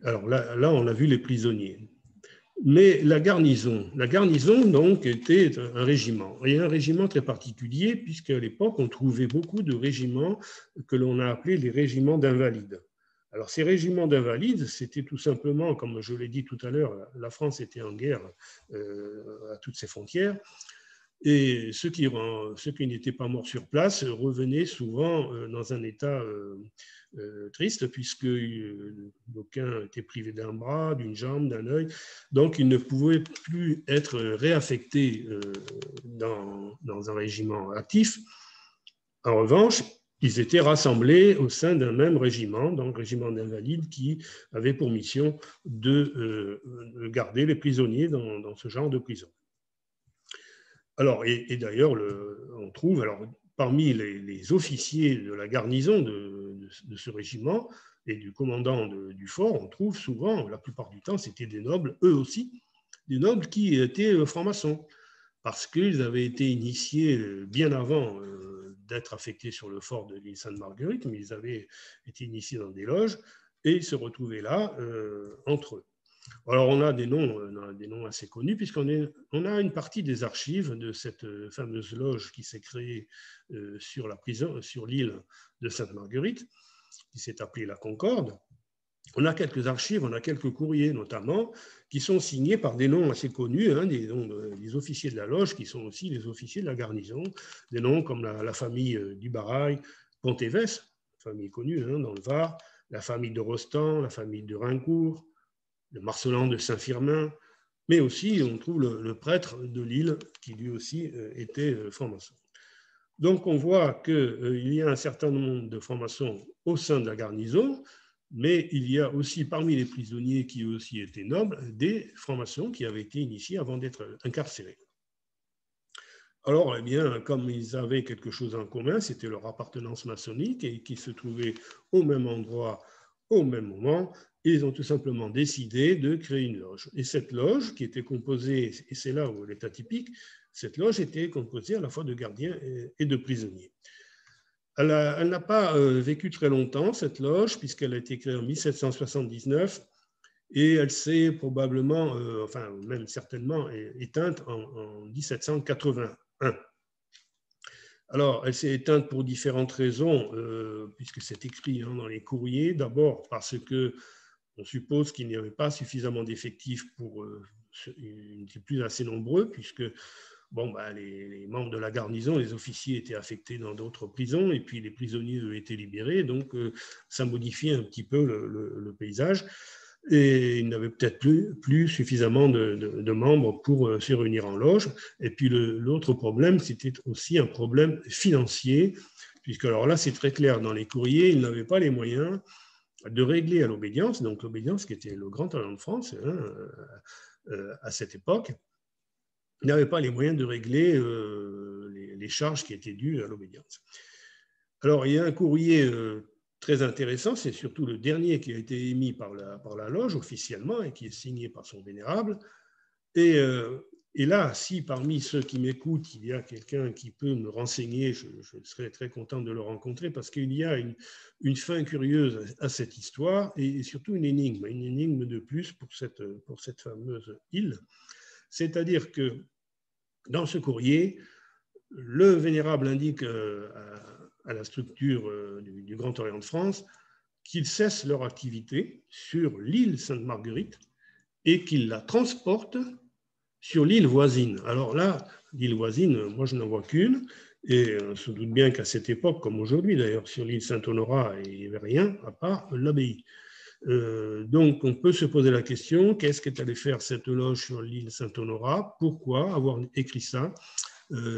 alors là, on a vu les prisonniers. Mais la garnison donc était un régiment, et un régiment très particulier, puisqu'à l'époque, on trouvait beaucoup de régiments que l'on a appelés les régiments d'invalides. Alors, ces régiments d'invalides, c'était tout simplement, comme je l'ai dit tout à l'heure, la France était en guerre à toutes ses frontières, et ceux qui n'étaient pas morts sur place revenaient souvent dans un état triste, puisque d'aucuns étaient privés d'un bras, d'une jambe, d'un œil, donc ils ne pouvaient plus être réaffectés dans un régiment actif. En revanche, ils étaient rassemblés au sein d'un même régiment, donc régiment d'invalides, qui avait pour mission de garder les prisonniers dans ce genre de prison. Alors, et d'ailleurs, on trouve, alors, parmi les officiers de la garnison de ce régiment et du commandant du fort, on trouve souvent, la plupart du temps, c'était des nobles, eux aussi, des nobles qui étaient francs-maçons, parce qu'ils avaient été initiés bien avant d'être affectés sur le fort de l'île Sainte-Marguerite, mais ils avaient été initiés dans des loges et ils se retrouvaient là entre eux. Alors, on a des noms assez connus, puisqu'on a une partie des archives de cette fameuse loge qui s'est créée sur l'île de Sainte-Marguerite, qui s'est appelée la Concorde. On a quelques archives, on a quelques courriers notamment, qui sont signés par des noms assez connus, hein, des noms des officiers de la loge, qui sont aussi les officiers de la garnison, des noms comme la famille du Barail, Pontévès, famille connue hein, dans le Var, la famille de Rostand, la famille de Raincourt, le Marcelin de Saint-Firmin, mais aussi on trouve le prêtre de Lille qui lui aussi était franc-maçon. Donc, on voit qu'il y a un certain nombre de formations au sein de la garnison, mais il y a aussi, parmi les prisonniers qui aussi étaient nobles, des formations qui avaient été initiées avant d'être incarcérés. Alors, eh bien, comme ils avaient quelque chose en commun, c'était leur appartenance maçonnique et qu'ils se trouvaient au même endroit, au même moment, ils ont tout simplement décidé de créer une loge. Et cette loge, qui était composée, et c'est là où elle est atypique, cette loge était composée à la fois de gardiens et de prisonniers. Elle n'a pas vécu très longtemps, cette loge, puisqu'elle a été créée en 1779 et elle s'est probablement, enfin même certainement, éteinte en 1781. Alors, elle s'est éteinte pour différentes raisons, puisque c'est écrit dans les courriers. D'abord parce qu'on suppose qu'il n'y avait pas suffisamment d'effectifs pour ils n'étaient plus assez nombreux, puisque bon, les membres de la garnison, les officiers étaient affectés dans d'autres prisons, et puis les prisonniers eux, étaient libérés, donc ça modifiait un petit peu le paysage. Et il n'avait peut-être plus suffisamment de membres pour se réunir en loge. Et puis l'autre problème, c'était aussi un problème financier, puisque alors là, c'est très clair, dans les courriers, ils n'avaient pas les moyens de régler à l'obédience, donc l'obédience qui était le Grand Orient de France à cette époque, n'avait pas les moyens de régler les charges qui étaient dues à l'obédience. Alors, il y a un courrier très intéressant, c'est surtout le dernier qui a été émis par la loge officiellement et qui est signé par son vénérable. Et là, si parmi ceux qui m'écoutent, il y a quelqu'un qui peut me renseigner, je serais très content de le rencontrer parce qu'il y a une fin curieuse à cette histoire et surtout une énigme de plus pour cette fameuse île. C'est-à-dire que dans ce courrier, le vénérable indique à la structure du Grand Orient de France qu'ils cessent leur activité sur l'île Sainte-Marguerite et qu'ils la transportent sur l'île voisine. Alors là, l'île voisine, moi je n'en vois qu'une, et on se doute bien qu'à cette époque, comme aujourd'hui d'ailleurs, sur l'île Saint-Honorat, il n'y avait rien à part l'abbaye. Donc on peut se poser la question, qu'est-ce qu'est allé faire cette loge sur l'île Saint-Honorat? Pourquoi avoir écrit ça?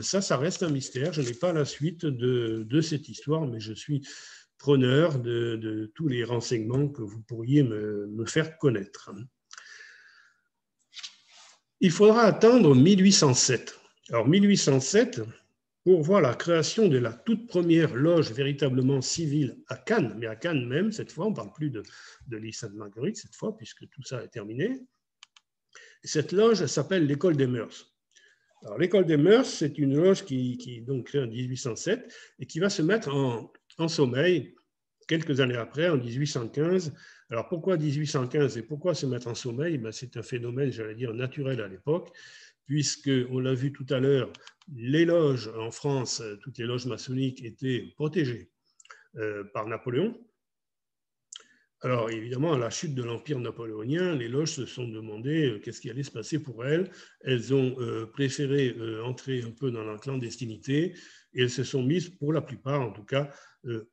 Ça reste un mystère. Je n'ai pas la suite de cette histoire, mais je suis preneur de tous les renseignements que vous pourriez me faire connaître. Il faudra attendre 1807. Alors 1807, pour voir la création de la toute première loge véritablement civile à Cannes, mais à Cannes même, cette fois, on ne parle plus de l'île Sainte-Marguerite, cette fois, puisque tout ça est terminé. Cette loge s'appelle l'École des Mœurs. Alors, l'École des Mœurs, c'est une loge qui est donc créée en 1807 et qui va se mettre en sommeil quelques années après, en 1815. Alors, pourquoi 1815 et pourquoi se mettre en sommeil? Ben, c'est un phénomène, j'allais dire, naturel à l'époque, puisqu'on l'a vu tout à l'heure, les loges en France, toutes les loges maçonniques étaient protégées par Napoléon. Alors, évidemment, à la chute de l'Empire napoléonien, les loges se sont demandé qu'est-ce qui allait se passer pour elles. Elles ont préféré entrer un peu dans la clandestinité et elles se sont mises, pour la plupart en tout cas,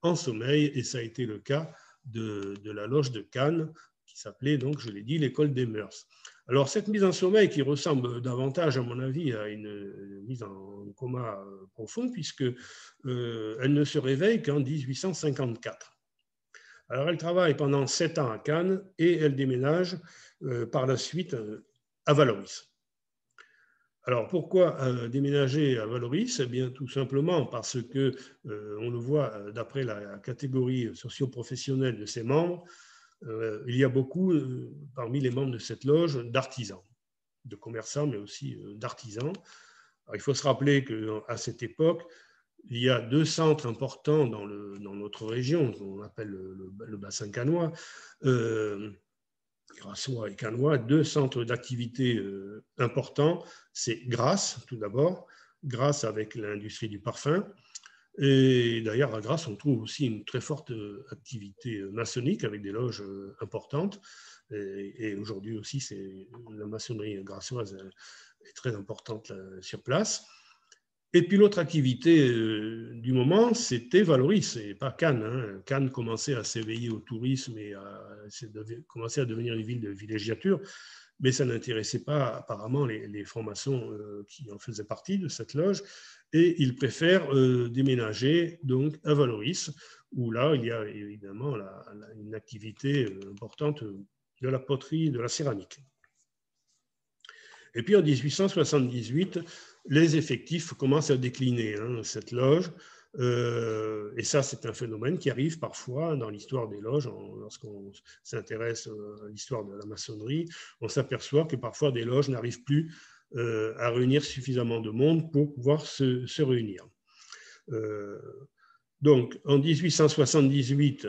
en sommeil. Et ça a été le cas de la loge de Cannes, qui s'appelait donc, je l'ai dit, l'École des Mœurs. Alors, cette mise en sommeil qui ressemble davantage, à mon avis, à une mise en coma profond, puisqu'elle ne se réveille qu'en 1854. Alors, elle travaille pendant 7 ans à Cannes et elle déménage par la suite à Vallauris. Alors, pourquoi déménager à Vallauris? Eh bien, tout simplement parce que, on le voit d'après la catégorie socio-professionnelle de ses membres, il y a beaucoup, parmi les membres de cette loge, d'artisans, de commerçants, mais aussi d'artisans. Alors, il faut se rappeler qu'à cette époque, il y a 2 centres importants dans notre région, qu'on appelle le bassin cannois, Grassois et Cannois, 2 centres d'activité importants. C'est Grasse, tout d'abord, Grasse avec l'industrie du parfum. Et d'ailleurs, à Grasse, on trouve aussi une très forte activité maçonnique avec des loges importantes. Et aujourd'hui aussi, la maçonnerie grassoise est très importante sur place. Et puis l'autre activité du moment, c'était Valoris, et pas Cannes. Hein. Cannes commençait à s'éveiller au tourisme et commençait à devenir une ville de villégiature, mais ça n'intéressait pas apparemment les francs-maçons qui en faisaient partie de cette loge, et ils préfèrent déménager donc à Valoris, où là, il y a évidemment une activité importante de la poterie, de la céramique. Et puis en 1878, les effectifs commencent à décliner, hein, cette loge. Et ça, c'est un phénomène qui arrive parfois dans l'histoire des loges. Lorsqu'on s'intéresse à l'histoire de la maçonnerie, on s'aperçoit que parfois des loges n'arrivent plus à réunir suffisamment de monde pour pouvoir se réunir. Donc, en 1878,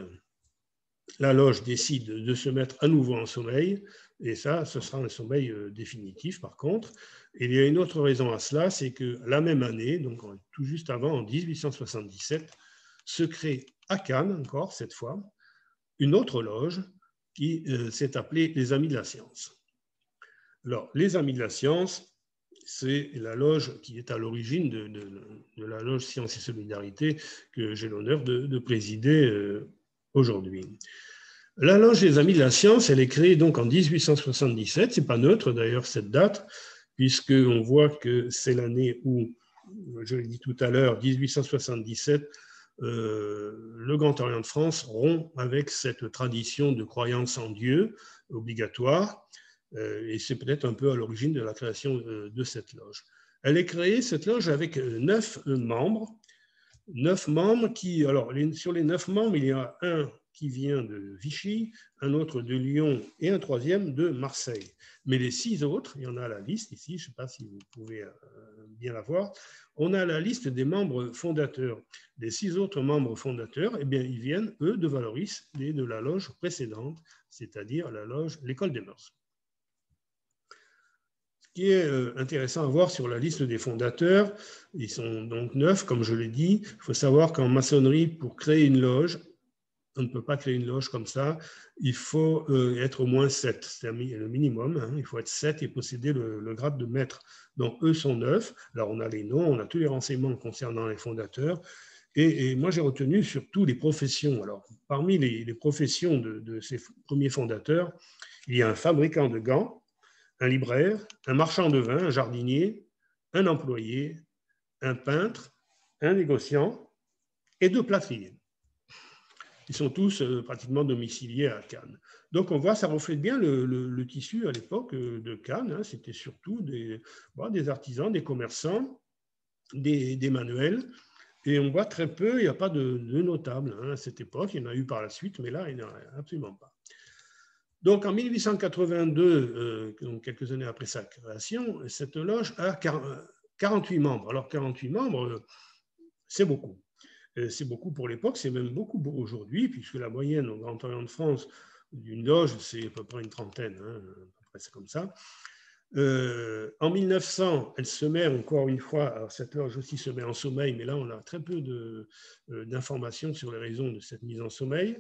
la loge décide de se mettre à nouveau en sommeil, et ça, ce sera un sommeil définitif par contre. Et il y a une autre raison à cela, c'est que la même année, donc tout juste avant, en 1877, se crée à Cannes, encore cette fois, une autre loge qui s'est appelée les Amis de la Science. Alors, les Amis de la Science, c'est la loge qui est à l'origine de la loge Science et Solidarité que j'ai l'honneur de présider aujourd'hui. La loge des Amis de la Science, elle est créée donc en 1877, c'est pas neutre d'ailleurs cette date, puisqu'on voit que c'est l'année où, je l'ai dit tout à l'heure, 1877, le Grand Orient de France rompt avec cette tradition de croyance en Dieu obligatoire, et c'est peut-être un peu à l'origine de la création de cette loge. Elle est créée, cette loge, avec 9 membres. 9 membres qui, alors sur les 9 membres, il y a un qui vient de Vichy, un autre de Lyon et un troisième de Marseille. Mais les 6 autres, il y en a à la liste ici, je ne sais pas si vous pouvez bien la voir, on a la liste des membres fondateurs. Les 6 autres membres fondateurs, eh bien, ils viennent, eux, de Valoris et de la loge précédente, c'est-à-dire la loge L'École des Mœurs. Ce qui est intéressant à voir sur la liste des fondateurs, ils sont donc 9, comme je l'ai dit. Il faut savoir qu'en maçonnerie, pour créer une loge, on ne peut pas créer une loge comme ça, il faut être au moins 7, c'est le minimum, hein. Il faut être 7 et posséder le grade de maître. Donc eux sont 9, alors on a les noms, on a tous les renseignements concernant les fondateurs, et moi j'ai retenu surtout les professions. Alors parmi les professions de ces premiers fondateurs, il y a un fabricant de gants, un libraire, un marchand de vin, un jardinier, un employé, un peintre, un négociant et 2 plâtriers. Ils sont tous pratiquement domiciliés à Cannes. Donc on voit, ça reflète bien le tissu à l'époque de Cannes, hein. C'était surtout des artisans, des commerçants, des manuels, et on voit très peu, il n'y a pas de notables, hein, à cette époque. Il y en a eu par la suite, mais là, il n'y en a absolument pas. Donc en 1882, donc quelques années après sa création, cette loge a 48 membres. Alors 48 membres, c'est beaucoup. C'est beaucoup pour l'époque, c'est même beaucoup pour aujourd'hui, puisque la moyenne au Grand Orient de France d'une loge, c'est à peu près une trentaine, hein, à peu près c'est comme ça. En 1900, elle se met encore une fois, alors cette loge aussi se met en sommeil, mais là on a très peu d'informations sur les raisons de cette mise en sommeil.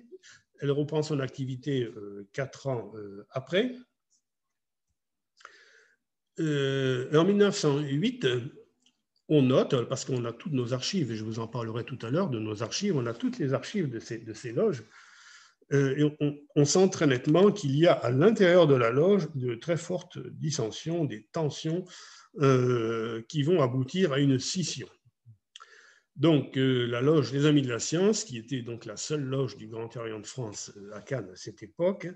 Elle reprend son activité 4 ans après. En 1908, on note, parce qu'on a toutes nos archives, et je vous en parlerai tout à l'heure de nos archives, on a toutes les archives de ces loges, et on sent très nettement qu'il y a à l'intérieur de la loge de très fortes dissensions, des tensions qui vont aboutir à une scission. Donc, la loge des Amis de la Science, qui était donc la seule loge du Grand Orient de France à Cannes à cette époque,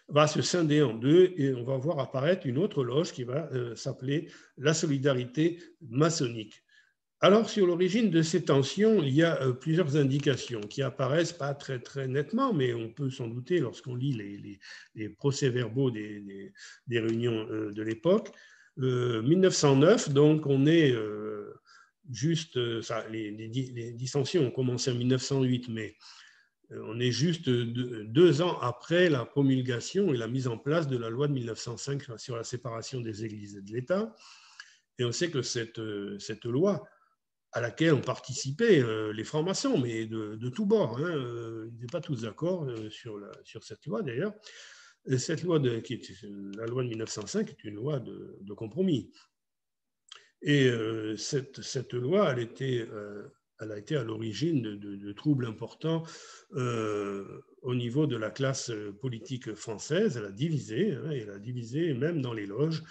va se scinder en deux, et on va voir apparaître une autre loge qui va s'appeler la Solidarité maçonnique. Alors, sur l'origine de ces tensions, il y a plusieurs indications qui apparaissent pas très, très nettement, mais on peut s'en douter lorsqu'on lit les procès-verbaux des réunions de l'époque. 1909, donc on est juste, les dissensions ont commencé en 1908, mais on est juste 2 ans après la promulgation et la mise en place de la loi de 1905 sur la séparation des églises et de l'État. Et on sait que cette loi, à laquelle ont participé les francs-maçons, mais de tous bords, hein, ils n'étaient pas tous d'accord sur cette loi d'ailleurs. Cette loi, qui est la loi de 1905, est une loi de compromis. Et cette loi, elle a été à l'origine de troubles importants au niveau de la classe politique française. Elle a divisé même dans les loges,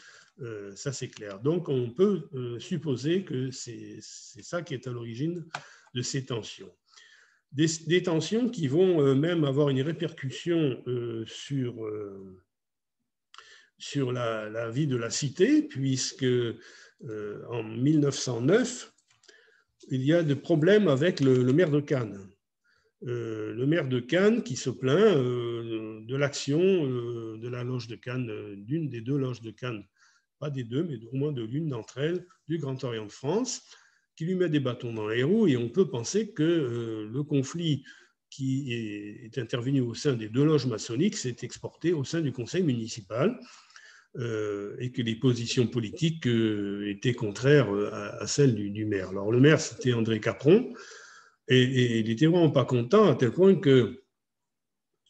ça c'est clair. Donc on peut supposer que c'est ça qui est à l'origine de ces tensions. Des tensions qui vont même avoir une répercussion sur la vie de la cité, puisque en 1909, il y a des problèmes avec le maire de Cannes. Le maire de Cannes qui se plaint de l'action de la loge de Cannes, d'une des deux loges de Cannes, pas des deux, mais au moins de l'une d'entre elles, du Grand Orient de France, qui lui met des bâtons dans les roues, et on peut penser que le conflit qui est intervenu au sein des deux loges maçonniques s'est exporté au sein du conseil municipal, et que les positions politiques étaient contraires à celles du maire. Alors le maire, c'était André Capron, et il n'était vraiment pas content, à tel point que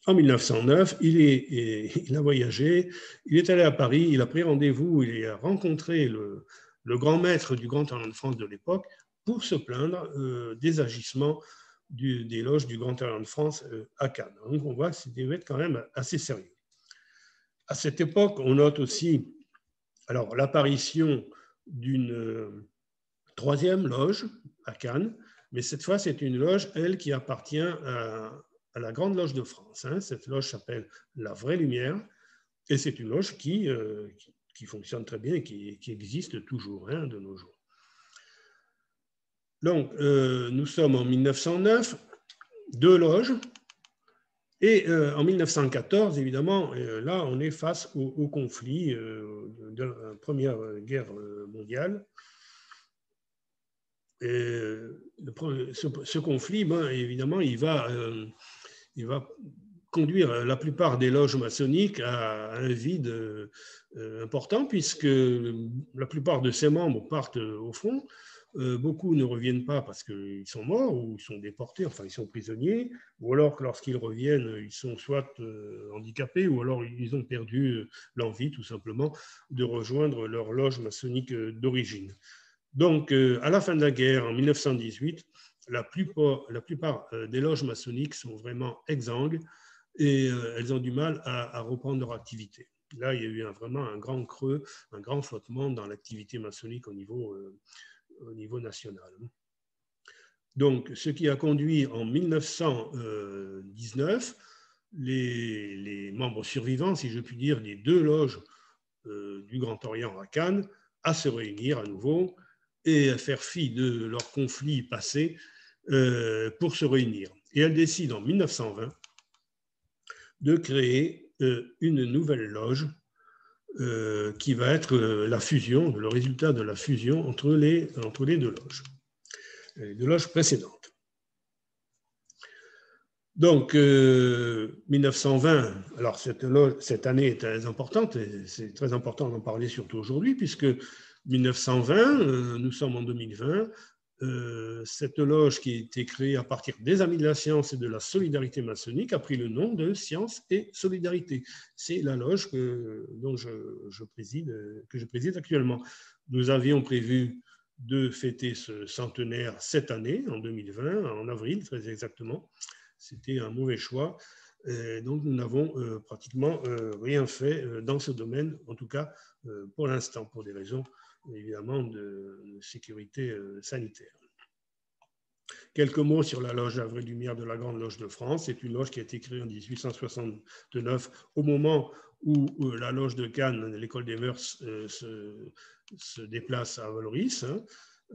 en 1909, il a voyagé, il est allé à Paris, il a pris rendez-vous, il a rencontré le grand maître du Grand Orient de France de l'époque pour se plaindre des agissements des loges du Grand Orient de France à Cannes. Donc on voit que c'était quand même assez sérieux. À cette époque, on note aussi l'apparition d'une troisième loge à Cannes, mais cette fois, c'est une loge, elle, qui appartient à la Grande Loge de France. Cette loge s'appelle La Vraie Lumière, et c'est une loge qui fonctionne très bien et qui existe toujours de nos jours. Donc, nous sommes en 1909, deux loges. Et en 1914, évidemment, là, on est face au conflit de la Première Guerre mondiale. Et ce conflit, évidemment, il va conduire la plupart des loges maçonniques à un vide important, puisque la plupart de ses membres partent au front. Beaucoup ne reviennent pas parce qu'ils sont morts ou ils sont déportés, enfin ils sont prisonniers, ou alors que lorsqu'ils reviennent, ils sont soit handicapés ou alors ils ont perdu l'envie tout simplement de rejoindre leur loge maçonnique d'origine. Donc à la fin de la guerre, en 1918, la plupart des loges maçonniques sont vraiment exsangues et elles ont du mal à reprendre leur activité. Là, il y a eu vraiment un grand creux, un grand flottement dans l'activité maçonnique au niveau national. Donc, ce qui a conduit en 1919 les membres survivants, si je puis dire, des deux loges du Grand Orient à Cannes, à se réunir à nouveau et à faire fi de leur conflit passé pour se réunir. Et elles décident en 1920 de créer une nouvelle loge qui va être la fusion, le résultat de la fusion entre les deux loges précédentes. Donc, 1920, alors cette année est très importante, et c'est très important d'en parler surtout aujourd'hui, puisque 1920, nous sommes en 2020, cette loge qui a été créée à partir des Amis de la Science et de la Solidarité maçonnique a pris le nom de Science et Solidarité. C'est la loge que je préside actuellement. Nous avions prévu de fêter ce centenaire cette année, en 2020, en avril très exactement. C'était un mauvais choix. Donc, nous n'avons pratiquement rien fait dans ce domaine, en tout cas pour l'instant, pour des raisons évidemment de sécurité sanitaire. Quelques mots sur la loge La Vraie Lumière de la Grande Loge de France. C'est une loge qui a été créée en 1869, au moment où la loge de Cannes, l'école des mœurs, se déplace à Valoris.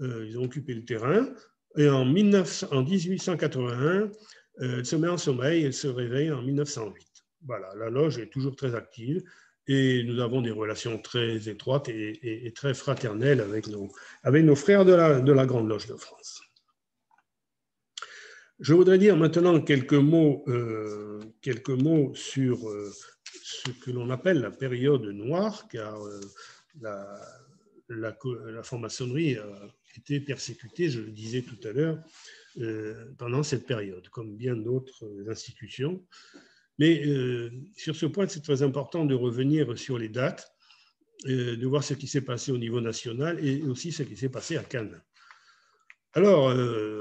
Ils ont occupé le terrain. Et en 1881, elle se met en sommeil et elle se réveille en 1908. Voilà, la loge est toujours très active et nous avons des relations très étroites et très fraternelles avec nos frères de la Grande Loge de France. Je voudrais dire maintenant quelques mots sur ce que l'on appelle la période noire, car la franc-maçonnerie a été persécutée, je le disais tout à l'heure, pendant cette période, comme bien d'autres institutions. Mais sur ce point, c'est très important de revenir sur les dates. de voir ce qui s'est passé au niveau national et aussi ce qui s'est passé à Cannes. Alors,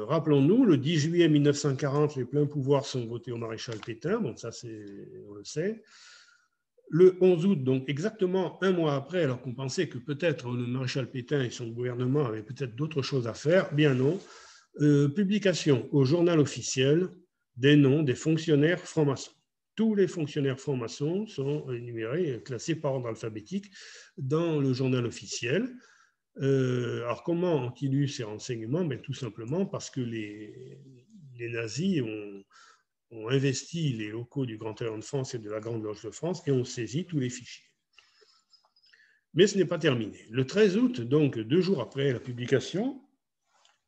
rappelons-nous, le 10 juillet 1940, les pleins pouvoirs sont votés au maréchal Pétain, donc ça, on le sait. Le 11 août, donc exactement un mois après, alors qu'on pensait que peut-être le maréchal Pétain et son gouvernement avaient peut-être d'autres choses à faire, bien non. Publication au journal officiel des noms des fonctionnaires francs-maçons. Tous les fonctionnaires francs-maçons sont énumérés, classés par ordre alphabétique dans le journal officiel. Alors, comment ont-ils eu ces renseignements? Tout simplement parce que les nazis ont investi les locaux du Grand Orient de France et de la Grande Loge de France et ont saisi tous les fichiers. Mais ce n'est pas terminé. Le 13 août, donc 2 jours après la publication,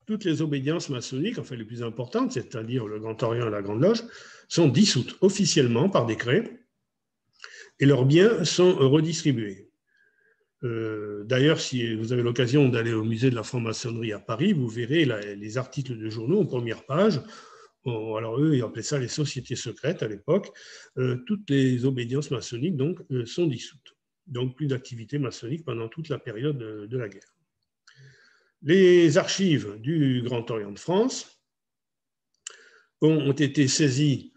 toutes les obédiences maçonniques, enfin les plus importantes, c'est-à-dire le Grand Orient et la Grande Loge, sont dissoutes officiellement par décret et leurs biens sont redistribués. D'ailleurs, si vous avez l'occasion d'aller au musée de la franc-maçonnerie à Paris, vous verrez les articles de journaux en première page. Alors eux, ils appelaient ça les sociétés secrètes à l'époque. Toutes les obédiences maçonniques donc, sont dissoutes. Donc plus d'activité maçonnique pendant toute la période de la guerre. Les archives du Grand Orient de France ont été saisies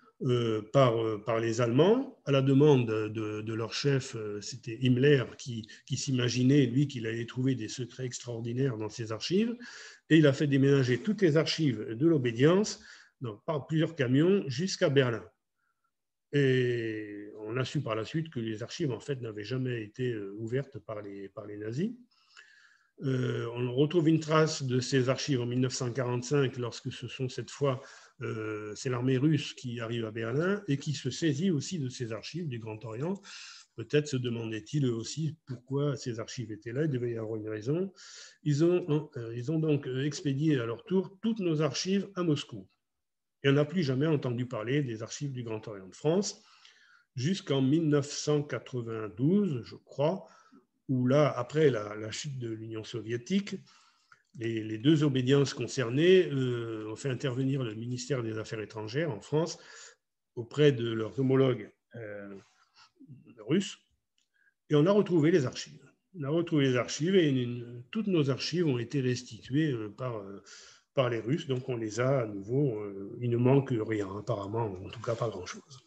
par les Allemands à la demande de leur chef, c'était Himmler, qui s'imaginait, lui, qu'il allait trouver des secrets extraordinaires dans ses archives, et il a fait déménager toutes les archives de l'obédience par plusieurs camions jusqu'à Berlin. Et on a su par la suite que les archives, en fait, n'avaient jamais été ouvertes par les nazis. On retrouve une trace de ces archives en 1945, lorsque ce sont cette fois, c'est l'armée russe qui arrive à Berlin et qui se saisit aussi de ces archives du Grand Orient. Peut-être se demandait-il aussi pourquoi ces archives étaient là, il devait y avoir une raison. Ils ont donc expédié à leur tour toutes nos archives à Moscou. Et on n'a plus jamais entendu parler des archives du Grand Orient de France, jusqu'en 1992, je crois, où là, après la chute de l'Union soviétique, les deux obédiences concernées ont fait intervenir le ministère des Affaires étrangères en France auprès de leurs homologues russes, et on a retrouvé les archives. On a retrouvé les archives et toutes nos archives ont été restituées par les Russes, donc on les a à nouveau, il ne manque rien apparemment, en tout cas pas grand-chose.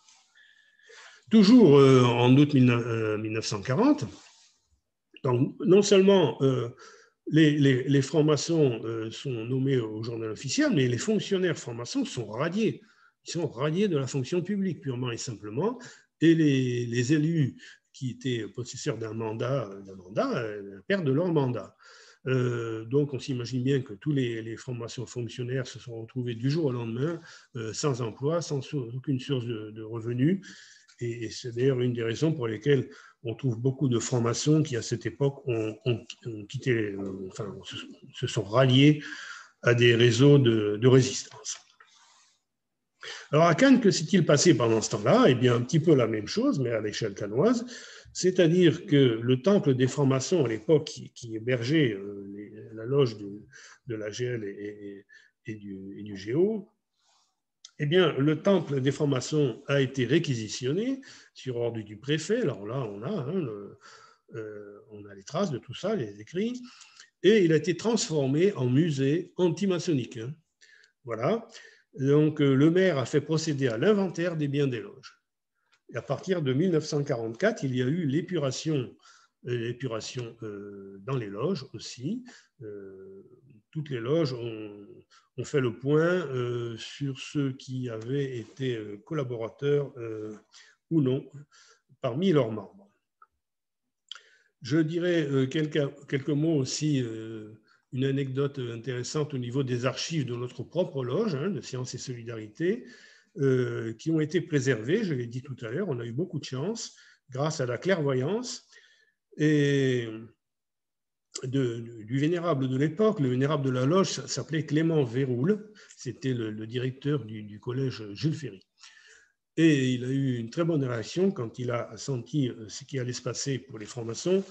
Toujours en août 1940, donc non seulement les francs-maçons sont nommés au journal officiel, mais les fonctionnaires francs-maçons sont radiés. Ils sont radiés de la fonction publique, purement et simplement, et les élus qui étaient possesseurs d'un mandat perdent leur mandat. Donc on s'imagine bien que tous les francs-maçons fonctionnaires se sont retrouvés du jour au lendemain sans emploi, sans aucune source de revenus. Et c'est d'ailleurs une des raisons pour lesquelles on trouve beaucoup de francs-maçons qui, à cette époque, ont quitté, se sont ralliés à des réseaux de résistance. Alors, à Cannes, que s'est-il passé pendant ce temps-là? Eh bien, un petit peu la même chose, mais à l'échelle cannoise. C'est-à-dire que le temple des francs-maçons, à l'époque, qui hébergeait la loge de la GL et du GO, eh bien, le temple des francs-maçons a été réquisitionné sur ordre du préfet. Alors là, on a les traces de tout ça, les écrits. Et il a été transformé en musée anti-maçonnique. Voilà. Donc, le maire a fait procéder à l'inventaire des biens des loges. Et à partir de 1944, il y a eu l'épuration dans les loges aussi. Toutes les loges ont fait le point sur ceux qui avaient été collaborateurs ou non parmi leurs membres. Je dirais quelques mots aussi, une anecdote intéressante au niveau des archives de notre propre loge, de Sciences et Solidarité, qui ont été préservées, je l'ai dit tout à l'heure, on a eu beaucoup de chance grâce à la clairvoyance et du vénérable de l'époque. Le vénérable de la loge s'appelait Clément Véroul, c'était le directeur du collège Jules Ferry. Et il a eu une très bonne réaction quand il a senti ce qui allait se passer pour les francs-maçons.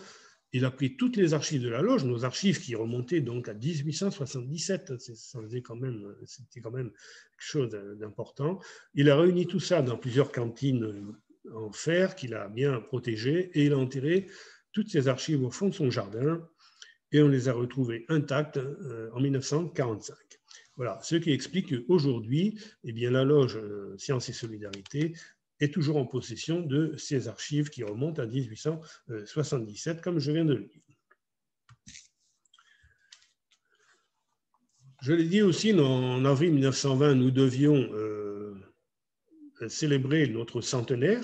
Il a pris toutes les archives de la loge, nos archives qui remontaient donc à 1877, c'était quand même quelque chose d'important. Il a réuni tout ça dans plusieurs cantines en fer qu'il a bien protégées et il a enterré toutes ces archives au fond de son jardin et on les a retrouvées intactes en 1945. Voilà, ce qui explique qu'aujourd'hui, eh bien, la loge Sciences et Solidarité est toujours en possession de ces archives qui remontent à 1877, comme je viens de le dire. Je l'ai dit aussi, en avril 1920, nous devions célébrer notre centenaire.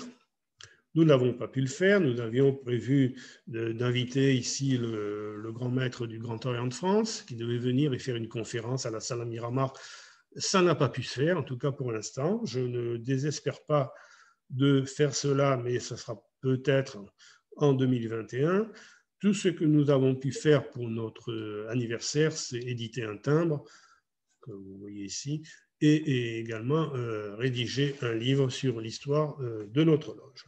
Nous n'avons pas pu le faire. Nous avions prévu d'inviter ici le grand maître du Grand Orient de France, qui devait venir et faire une conférence à la salle Miramar. Ça n'a pas pu se faire, en tout cas pour l'instant. Je ne désespère pas de faire cela, mais ce sera peut-être en 2021. Tout ce que nous avons pu faire pour notre anniversaire, c'est éditer un timbre, que vous voyez ici, et également rédiger un livre sur l'histoire de notre loge.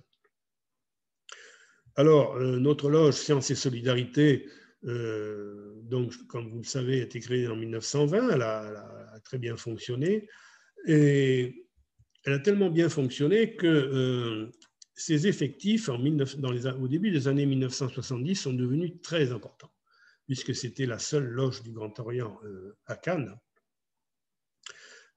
Alors, notre loge Sciences et Solidarité, donc, comme vous le savez, a été créée en 1920, elle a très bien fonctionné, et elle a tellement bien fonctionné que ses effectifs au début des années 1970 sont devenus très importants, puisque c'était la seule loge du Grand Orient à Cannes.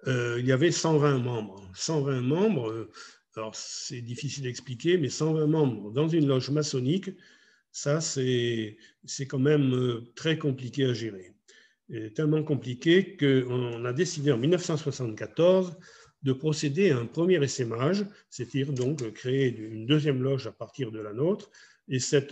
Il y avait 120 membres. 120 membres, alors c'est difficile d'expliquer, mais 120 membres dans une loge maçonnique, ça c'est quand même très compliqué à gérer. Et tellement compliqué qu'on a décidé en 1974 de procéder à un premier essaimage, c'est-à-dire donc créer une deuxième loge à partir de la nôtre. Et cette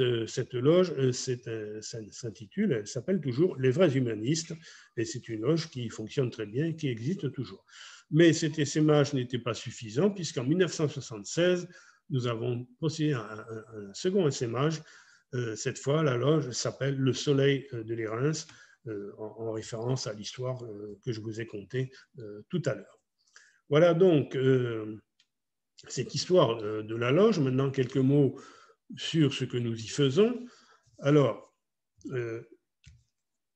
loge s'intitule, elle s'appelle toujours Les Vrais Humanistes, et c'est une loge qui fonctionne très bien et qui existe toujours. Mais cet essaimage n'était pas suffisant, puisqu'en 1976, nous avons procédé à un second essaimage. Cette fois, la loge s'appelle Le Soleil de l'Érins, en référence à l'histoire que je vous ai contée tout à l'heure. Voilà donc cette histoire de la loge. Maintenant, quelques mots sur ce que nous y faisons. Alors,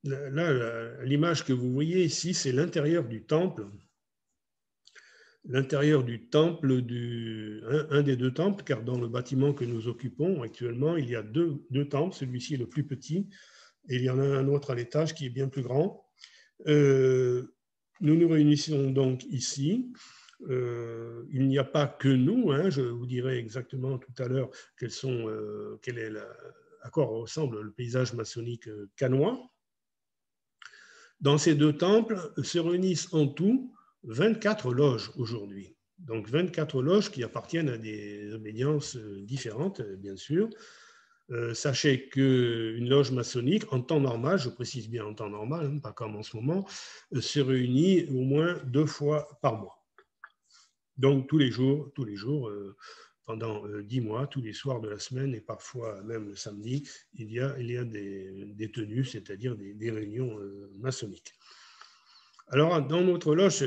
là, l'image que vous voyez ici, c'est l'intérieur du temple. L'intérieur du temple, un des deux temples, car dans le bâtiment que nous occupons actuellement, il y a deux temples. Celui-ci est le plus petit, et il y en a un autre à l'étage qui est bien plus grand. Nous nous réunissons donc ici. Il n'y a pas que nous, hein, je vous dirai exactement tout à l'heure à quoi ressemble le paysage maçonnique cannois. Dans ces deux temples se réunissent en tout 24 loges aujourd'hui. Donc 24 loges qui appartiennent à des obédiences différentes, bien sûr. Sachez qu'une loge maçonnique, en temps normal, je précise bien en temps normal, hein, pas comme en ce moment, se réunit au moins 2 fois par mois. Donc tous les jours, pendant 10 mois, tous les soirs de la semaine et parfois même le samedi, il y a des tenues, c'est-à-dire des réunions maçonniques. Alors dans notre loge,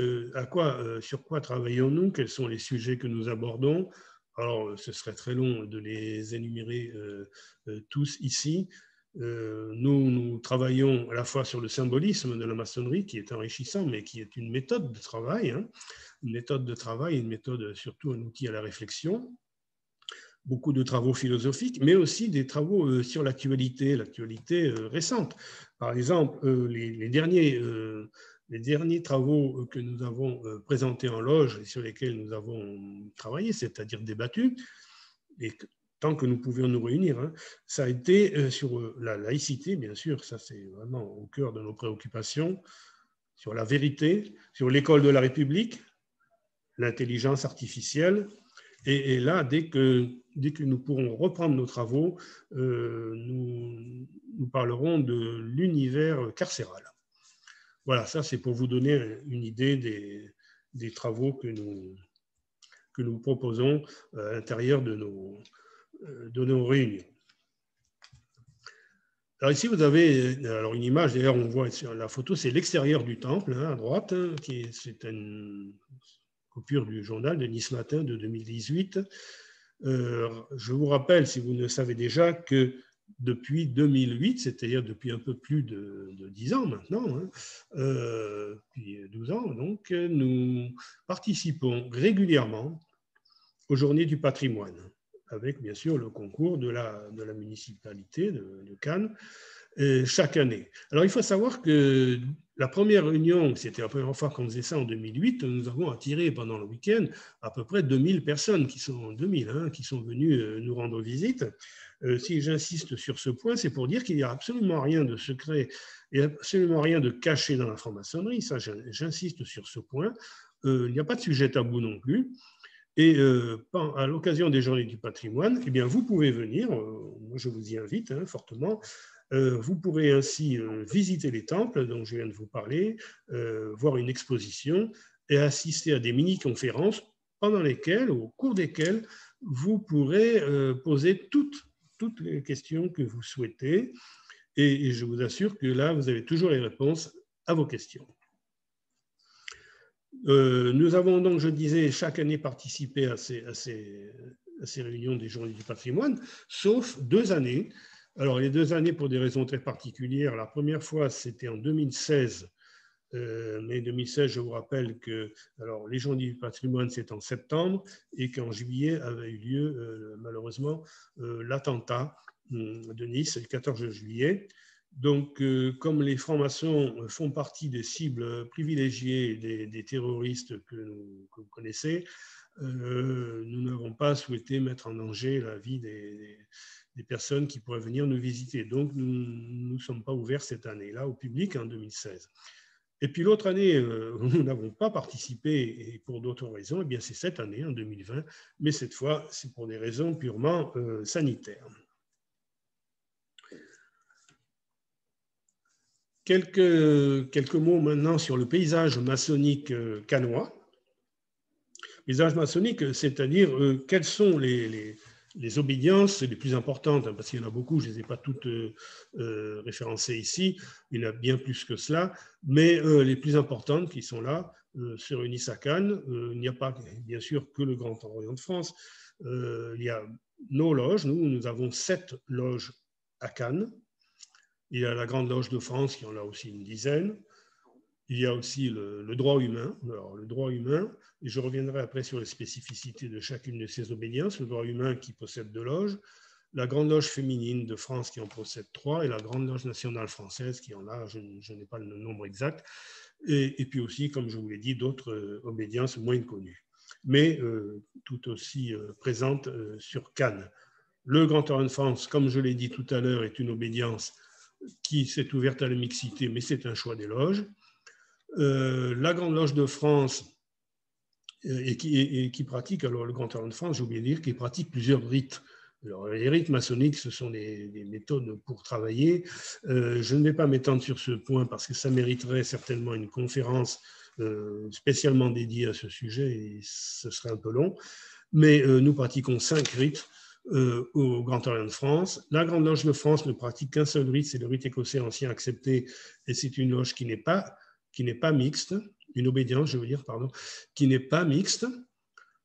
sur quoi travaillons-nous? Quels sont les sujets que nous abordons? Alors ce serait très long de les énumérer tous ici. Nous travaillons à la fois sur le symbolisme de la maçonnerie, qui est enrichissant, mais qui est une méthode de travail, hein, une méthode surtout un outil à la réflexion. Beaucoup de travaux philosophiques, mais aussi des travaux sur l'actualité récente. Par exemple, les derniers travaux que nous avons présentés en loge et sur lesquels nous avons travaillé, c'est-à-dire débattu, et tant que nous pouvions nous réunir, hein, ça a été sur la laïcité, bien sûr, ça c'est vraiment au cœur de nos préoccupations, sur la vérité, sur l'école de la République, l'intelligence artificielle. Et là, dès que nous pourrons reprendre nos travaux, nous parlerons de l'univers carcéral. Voilà, ça c'est pour vous donner une idée des travaux que nous proposons à l'intérieur de nos réunions. Alors ici, vous avez une image, d'ailleurs on voit sur la photo, c'est l'extérieur du temple, hein, à droite, hein, c'est une coupure du journal de Nice Matin de 2018. Je vous rappelle, si vous ne le savez déjà, que depuis 2008, c'est-à-dire depuis un peu plus de 10 ans maintenant, hein, puis 12 ans, donc, nous participons régulièrement aux Journées du patrimoine. avec bien sûr le concours de la municipalité de Cannes chaque année. Alors il faut savoir que la première réunion, c'était la première fois qu'on faisait ça en 2008, nous avons attiré pendant le week-end à peu près 2000 personnes qui sont venues nous rendre visite. Si j'insiste sur ce point, c'est pour dire qu'il n'y a absolument rien de secret et absolument rien de caché dans la franc-maçonnerie. Ça, j'insiste sur ce point. Il n'y a pas de sujet tabou non plus. Et à l'occasion des Journées du patrimoine, eh bien, vous pouvez venir, moi je vous y invite fortement, vous pourrez ainsi visiter les temples dont je viens de vous parler, voir une exposition et assister à des mini-conférences pendant lesquelles, au cours desquelles, vous pourrez poser toutes les questions que vous souhaitez. Et je vous assure que là, vous avez toujours les réponses à vos questions. Nous avons donc, je disais, chaque année participé à ces réunions des Journées du patrimoine, sauf 2 années. Alors, les 2 années pour des raisons très particulières. La première fois, c'était en 2016. Mais 2016, je vous rappelle que les Journées du patrimoine, c'est en septembre et qu'en juillet avait eu lieu, malheureusement, l'attentat de Nice, le 14 juillet. Donc, comme les francs-maçons font partie des cibles privilégiées des terroristes que vous connaissez, nous n'avons pas souhaité mettre en danger la vie des personnes qui pourraient venir nous visiter. Donc, nous ne sommes pas ouverts cette année-là au public en 2016. Et puis l'autre année où nous n'avons pas participé, et pour d'autres raisons, eh bien c'est cette année, en 2020, mais cette fois, c'est pour des raisons purement sanitaires. Quelques mots maintenant sur le paysage maçonnique cannois. Paysage maçonnique, c'est-à-dire quelles sont les obédiences les plus importantes, parce qu'il y en a beaucoup, je ne les ai pas toutes référencées ici, il y en a bien plus que cela, mais les plus importantes qui sont là se réunissent à Cannes. Il n'y a pas, bien sûr, que le Grand Orient de France. Il y a nos loges, nous avons 7 loges à Cannes. Il y a la Grande Loge de France qui en a aussi une dizaine. Il y a aussi le droit humain. Alors, le droit humain, et je reviendrai après sur les spécificités de chacune de ces obédiences. Le droit humain qui possède 2 loges, la Grande Loge féminine de France qui en possède 3, et la Grande Loge nationale française qui en a, je n'ai pas le nombre exact, et puis aussi, comme je vous l'ai dit, d'autres obédiences moins connues, mais tout aussi présentes sur Cannes. Le Grand Orient de France, comme je l'ai dit tout à l'heure, est une obédience qui s'est ouverte à la mixité, mais c'est un choix des loges. La Grande Loge de France, et qui pratique, alors le Grand Orient de France, j'ai oublié de dire, qui pratique plusieurs rites. Alors, les rites maçonniques, ce sont des méthodes pour travailler. Je ne vais pas m'étendre sur ce point parce que ça mériterait certainement une conférence spécialement dédiée à ce sujet et ce serait un peu long. Mais nous pratiquons 5 rites au Grand Orient de France. La Grande Loge de France ne pratique qu'un seul rite, c'est le rite écossais ancien accepté, et c'est une loge qui n'est pas mixte, une obédience, je veux dire, pardon, qui n'est pas mixte.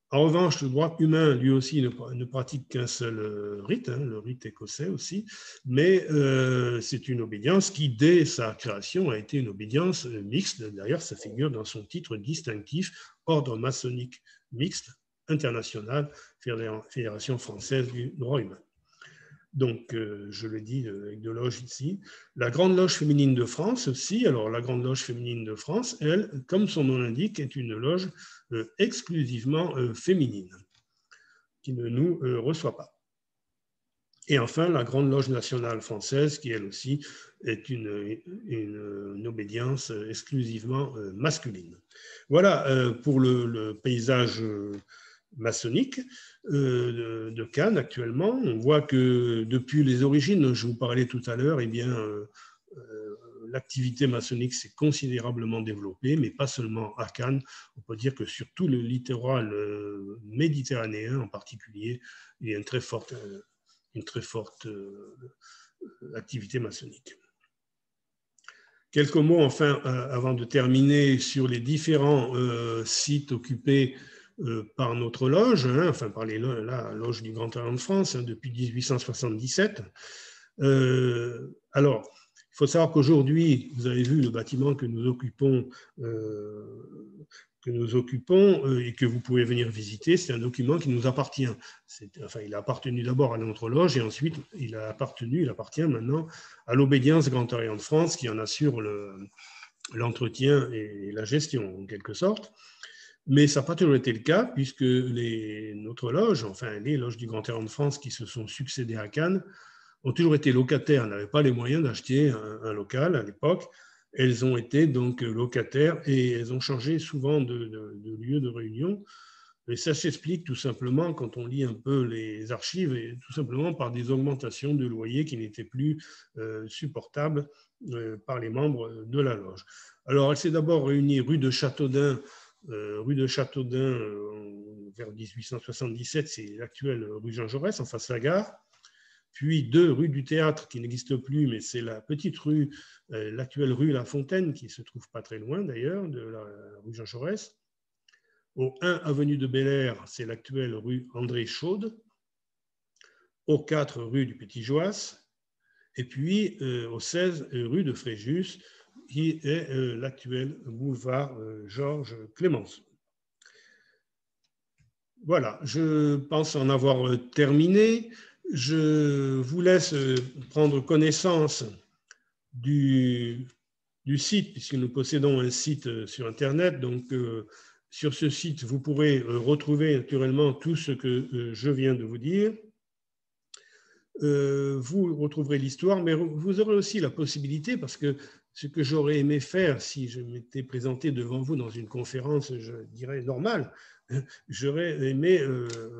En revanche, le droit humain, lui aussi, ne pratique qu'un seul rite, le rite écossais aussi, mais c'est une obédience qui, dès sa création, a été une obédience mixte. D'ailleurs, ça figure dans son titre distinctif, Ordre maçonnique mixte international, Fédération française du droit humain. Donc, je le dis avec 2 loges ici. La Grande Loge féminine de France aussi. Alors, la Grande Loge féminine de France, elle, comme son nom l'indique, est une loge exclusivement féminine, qui ne nous reçoit pas. Et enfin, la Grande Loge nationale française, qui elle aussi est une obédience exclusivement masculine. Voilà pour le paysage maçonnique de Cannes actuellement. On voit que depuis les origines, dont je vous parlais tout à l'heure, eh bien, l'activité maçonnique s'est considérablement développée, mais pas seulement à Cannes. On peut dire que sur tout le littoral méditerranéen en particulier, il y a une très forte activité maçonnique. Quelques mots enfin avant de terminer sur les différents sites occupés par notre loge, enfin par la loge du Grand Orient de France depuis 1877. Alors, il faut savoir qu'aujourd'hui, vous avez vu le bâtiment que nous occupons nous occupons et que vous pouvez venir visiter. C'est un document qui nous appartient. Enfin, il a appartenu d'abord à notre loge et ensuite il appartient maintenant à l'Obédience Grand Orient de France qui en assure l'entretien et la gestion en quelque sorte. Mais ça n'a pas toujours été le cas puisque notre loge, enfin les loges du Grand Orient de France qui se sont succédées à Cannes, ont toujours été locataires, n'avaient pas les moyens d'acheter un local à l'époque. Elles ont été donc locataires et elles ont changé souvent de lieu de réunion. Et ça s'explique tout simplement, quand on lit un peu les archives, et tout simplement par des augmentations de loyers qui n'étaient plus supportables par les membres de la loge. Alors, elle s'est d'abord réunie rue de Châteaudun, vers 1877, c'est l'actuelle rue Jean Jaurès, en face de la gare. Puis 2 rue du Théâtre, qui n'existe plus, mais c'est la petite rue, l'actuelle rue La Fontaine, qui se trouve pas très loin d'ailleurs, de la rue Jean Jaurès. Au 1 avenue de Bel-Air, c'est l'actuelle rue André Chaude. Au 4 rue du Petit-Joas. Et puis au 16 rue de Fréjus, qui est l'actuel boulevard Georges Clémenceau. Voilà, je pense en avoir terminé. Je vous laisse prendre connaissance du site, puisque nous possédons un site sur Internet. Donc, sur ce site, vous pourrez retrouver naturellement tout ce que je viens de vous dire. Vous retrouverez l'histoire, mais vous aurez aussi la possibilité, parce que ce que j'aurais aimé faire si je m'étais présenté devant vous dans une conférence, je dirais, normale, j'aurais aimé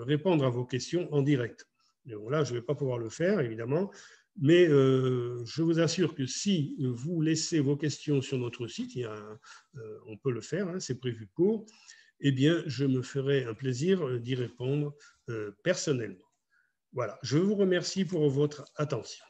répondre à vos questions en direct. Donc là, je ne vais pas pouvoir le faire, évidemment, mais je vous assure que si vous laissez vos questions sur notre site, on peut le faire, hein, c'est prévu pour, eh bien, je me ferai un plaisir d'y répondre personnellement. Voilà, je vous remercie pour votre attention.